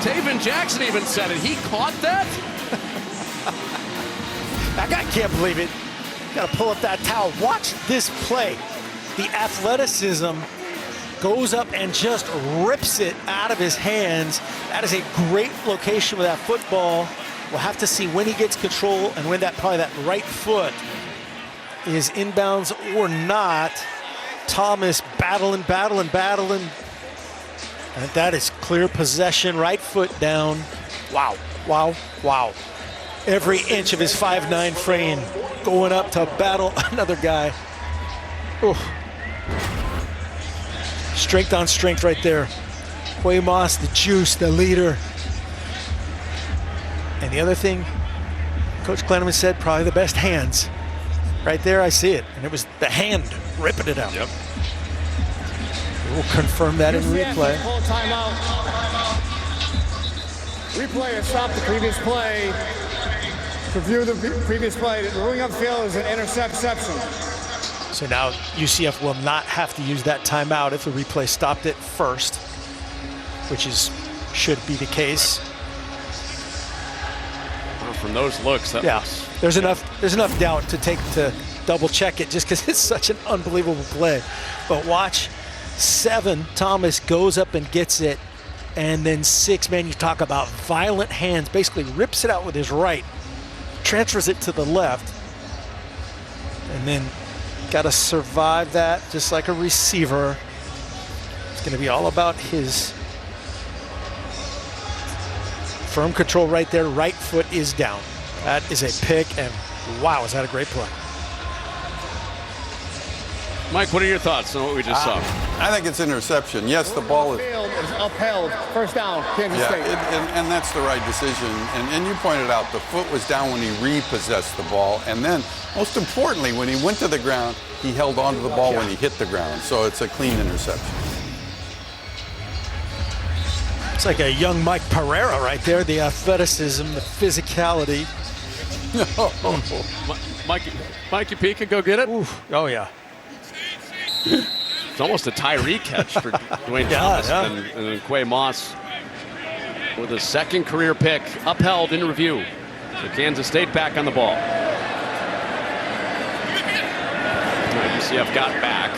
Taven Jackson even said it. He caught that? I can't believe it. Got to pull up that towel. Watch this play. The athleticism goes up and just rips it out of his hands. That is a great location with that football. We'll have to see when he gets control and when probably that right foot is inbounds or not. Thomas battling. And that is clear possession, right foot down. Wow. Every inch of his 5'9" frame going up to battle another guy. Oof. Strength on strength right there. Quay Moss, the juice, the leader. And the other thing, Coach Kleineman said, probably the best hands. Right there, I see it. And it was the hand ripping it out. Yep. We'll confirm that in replay. Call timeout. Replay has stopped the previous play. To review the previous play, the ruling of the field is an interception. So now UCF will not have to use that timeout if the replay stopped it first, which should be the case. Well, from those looks, there's enough doubt to double check it just because it's such an unbelievable play. But watch, 7, Thomas goes up and gets it, and then 6, man, you talk about violent hands, basically rips it out with his right, transfers it to the left, and then got to survive that just like a receiver. It's going to be all about his firm control right there. Right foot is down. That is a pick, and wow, is that a great play. Mike, what are your thoughts on what we just saw? I think it's interception. Yes, the ball is upheld. First down, Kansas State. And that's the right decision. And you pointed out the foot was down when he repossessed the ball. And then, most importantly, when he went to the ground, he held onto the ball when he hit the ground. So it's a clean interception. It's like a young Mike Pereira right there. The athleticism, the physicality. Mikey P could go get it. Oof. Oh, yeah. It's almost a Tyree catch for Dwayne Thomas. And then Quay Moss with a second career pick upheld in review. So Kansas State back on the ball. UCF got back.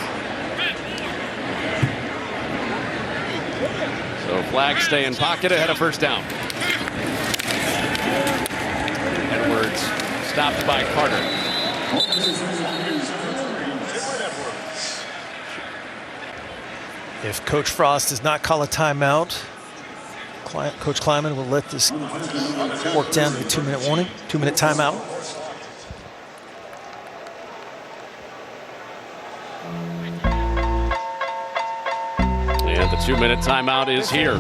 So flags stay in pocket ahead of first down. Edwards stopped by Carter. If Coach Frost does not call a timeout, Coach Kleiman will let this work down to the 2-minute warning, 2-minute timeout. And the 2-minute timeout is here.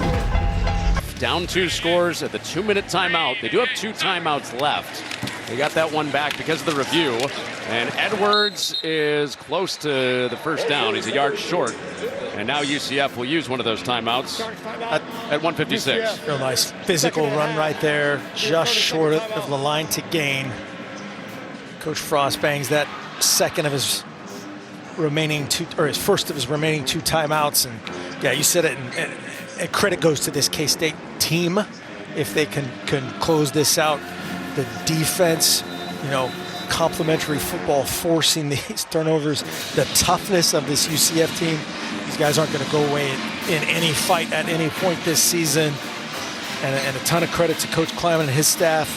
Down 2 scores at the 2-minute timeout. They do have 2 timeouts left. They got that one back because of the review. And Edwards is close to the first down. He's a yard short. And now UCF will use one of those timeouts at 1:56. Real nice physical run right there, just short of the line to gain. Coach Frost bangs that second of his remaining 2, or his first of his remaining 2 timeouts. And yeah, you said it, and credit goes to this K-State team if they can close this out. The defense, complementary football, forcing these turnovers, the toughness of this UCF team. These guys aren't going to go away in any fight at any point this season. And a ton of credit to Coach Kleiman and his staff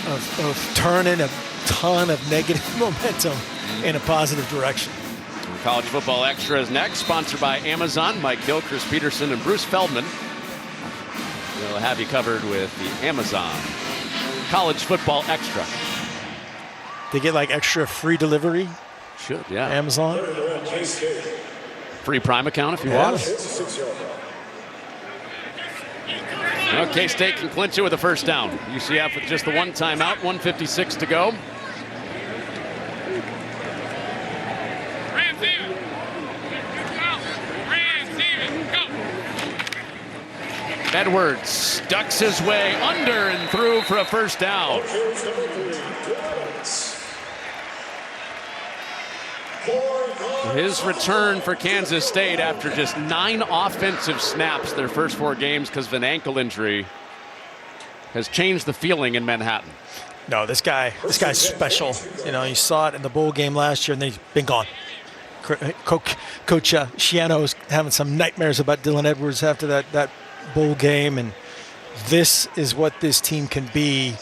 of turning a ton of negative momentum in a positive direction. College Football Extra is next, sponsored by Amazon. Mike Hill, Chris Peterson, and Bruce Feldman. We'll have you covered with the Amazon College Football Extra. They get like extra free delivery. Should, yeah. Amazon. Free Prime account if you want. Well, K-State can clinch it with a first down. UCF with just the one timeout, 1:56 to go. Edwards ducks his way under and through for a first down. His return for Kansas State after just 9 offensive snaps their first 4 games because of an ankle injury has changed the feeling in Manhattan. No, this guy's special. You know, you saw it in the bowl game last year, and then he's been gone. Coach Shiano's having some nightmares about Dylan Edwards after that bowl game, and this is what this team can be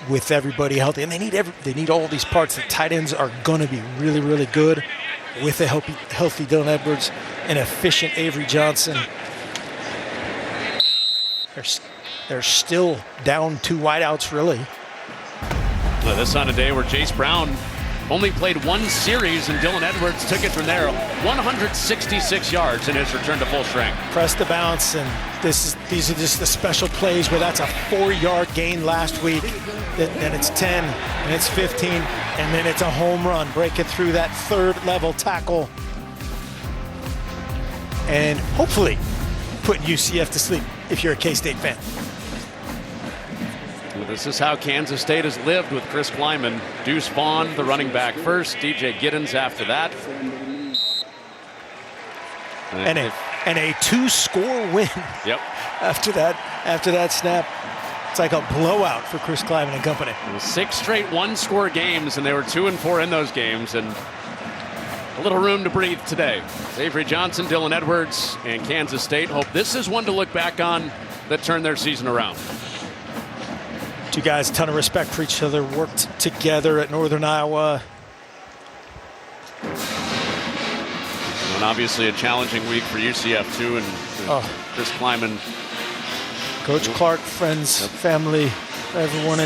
with everybody healthy. And they need all these parts. The tight ends are going to be really, really good with a healthy Dylan Edwards and efficient Avery Johnson. They're still down 2 wideouts, really. Well, this on a day where Jace Brown only played 1 series, and Dylan Edwards took it from there. 166 yards in his return to full strength. Press the bounce, and these are just the special plays where that's a 4-yard gain last week. Then it's 10, and it's 15, and then it's a home run. Break it through that 3rd level tackle. And hopefully putting UCF to sleep if you're a K-State fan. Well, this is how Kansas State has lived with Chris Kleiman. Deuce Vaughn, the running back first. DJ Giddens after that. And a 2-score win. Yep. After that snap. It's like a blowout for Chris Kleiman and company. 6 straight 1-score games, and they were 2-4 in those games, and a little room to breathe today. Avery Johnson, Dylan Edwards, and Kansas State hope this is one to look back on that turned their season around. 2 guys, a ton of respect for each other, worked together at Northern Iowa. And obviously a challenging week for UCF too, and Chris Kleiman. Coach Clark, friends, family, everyone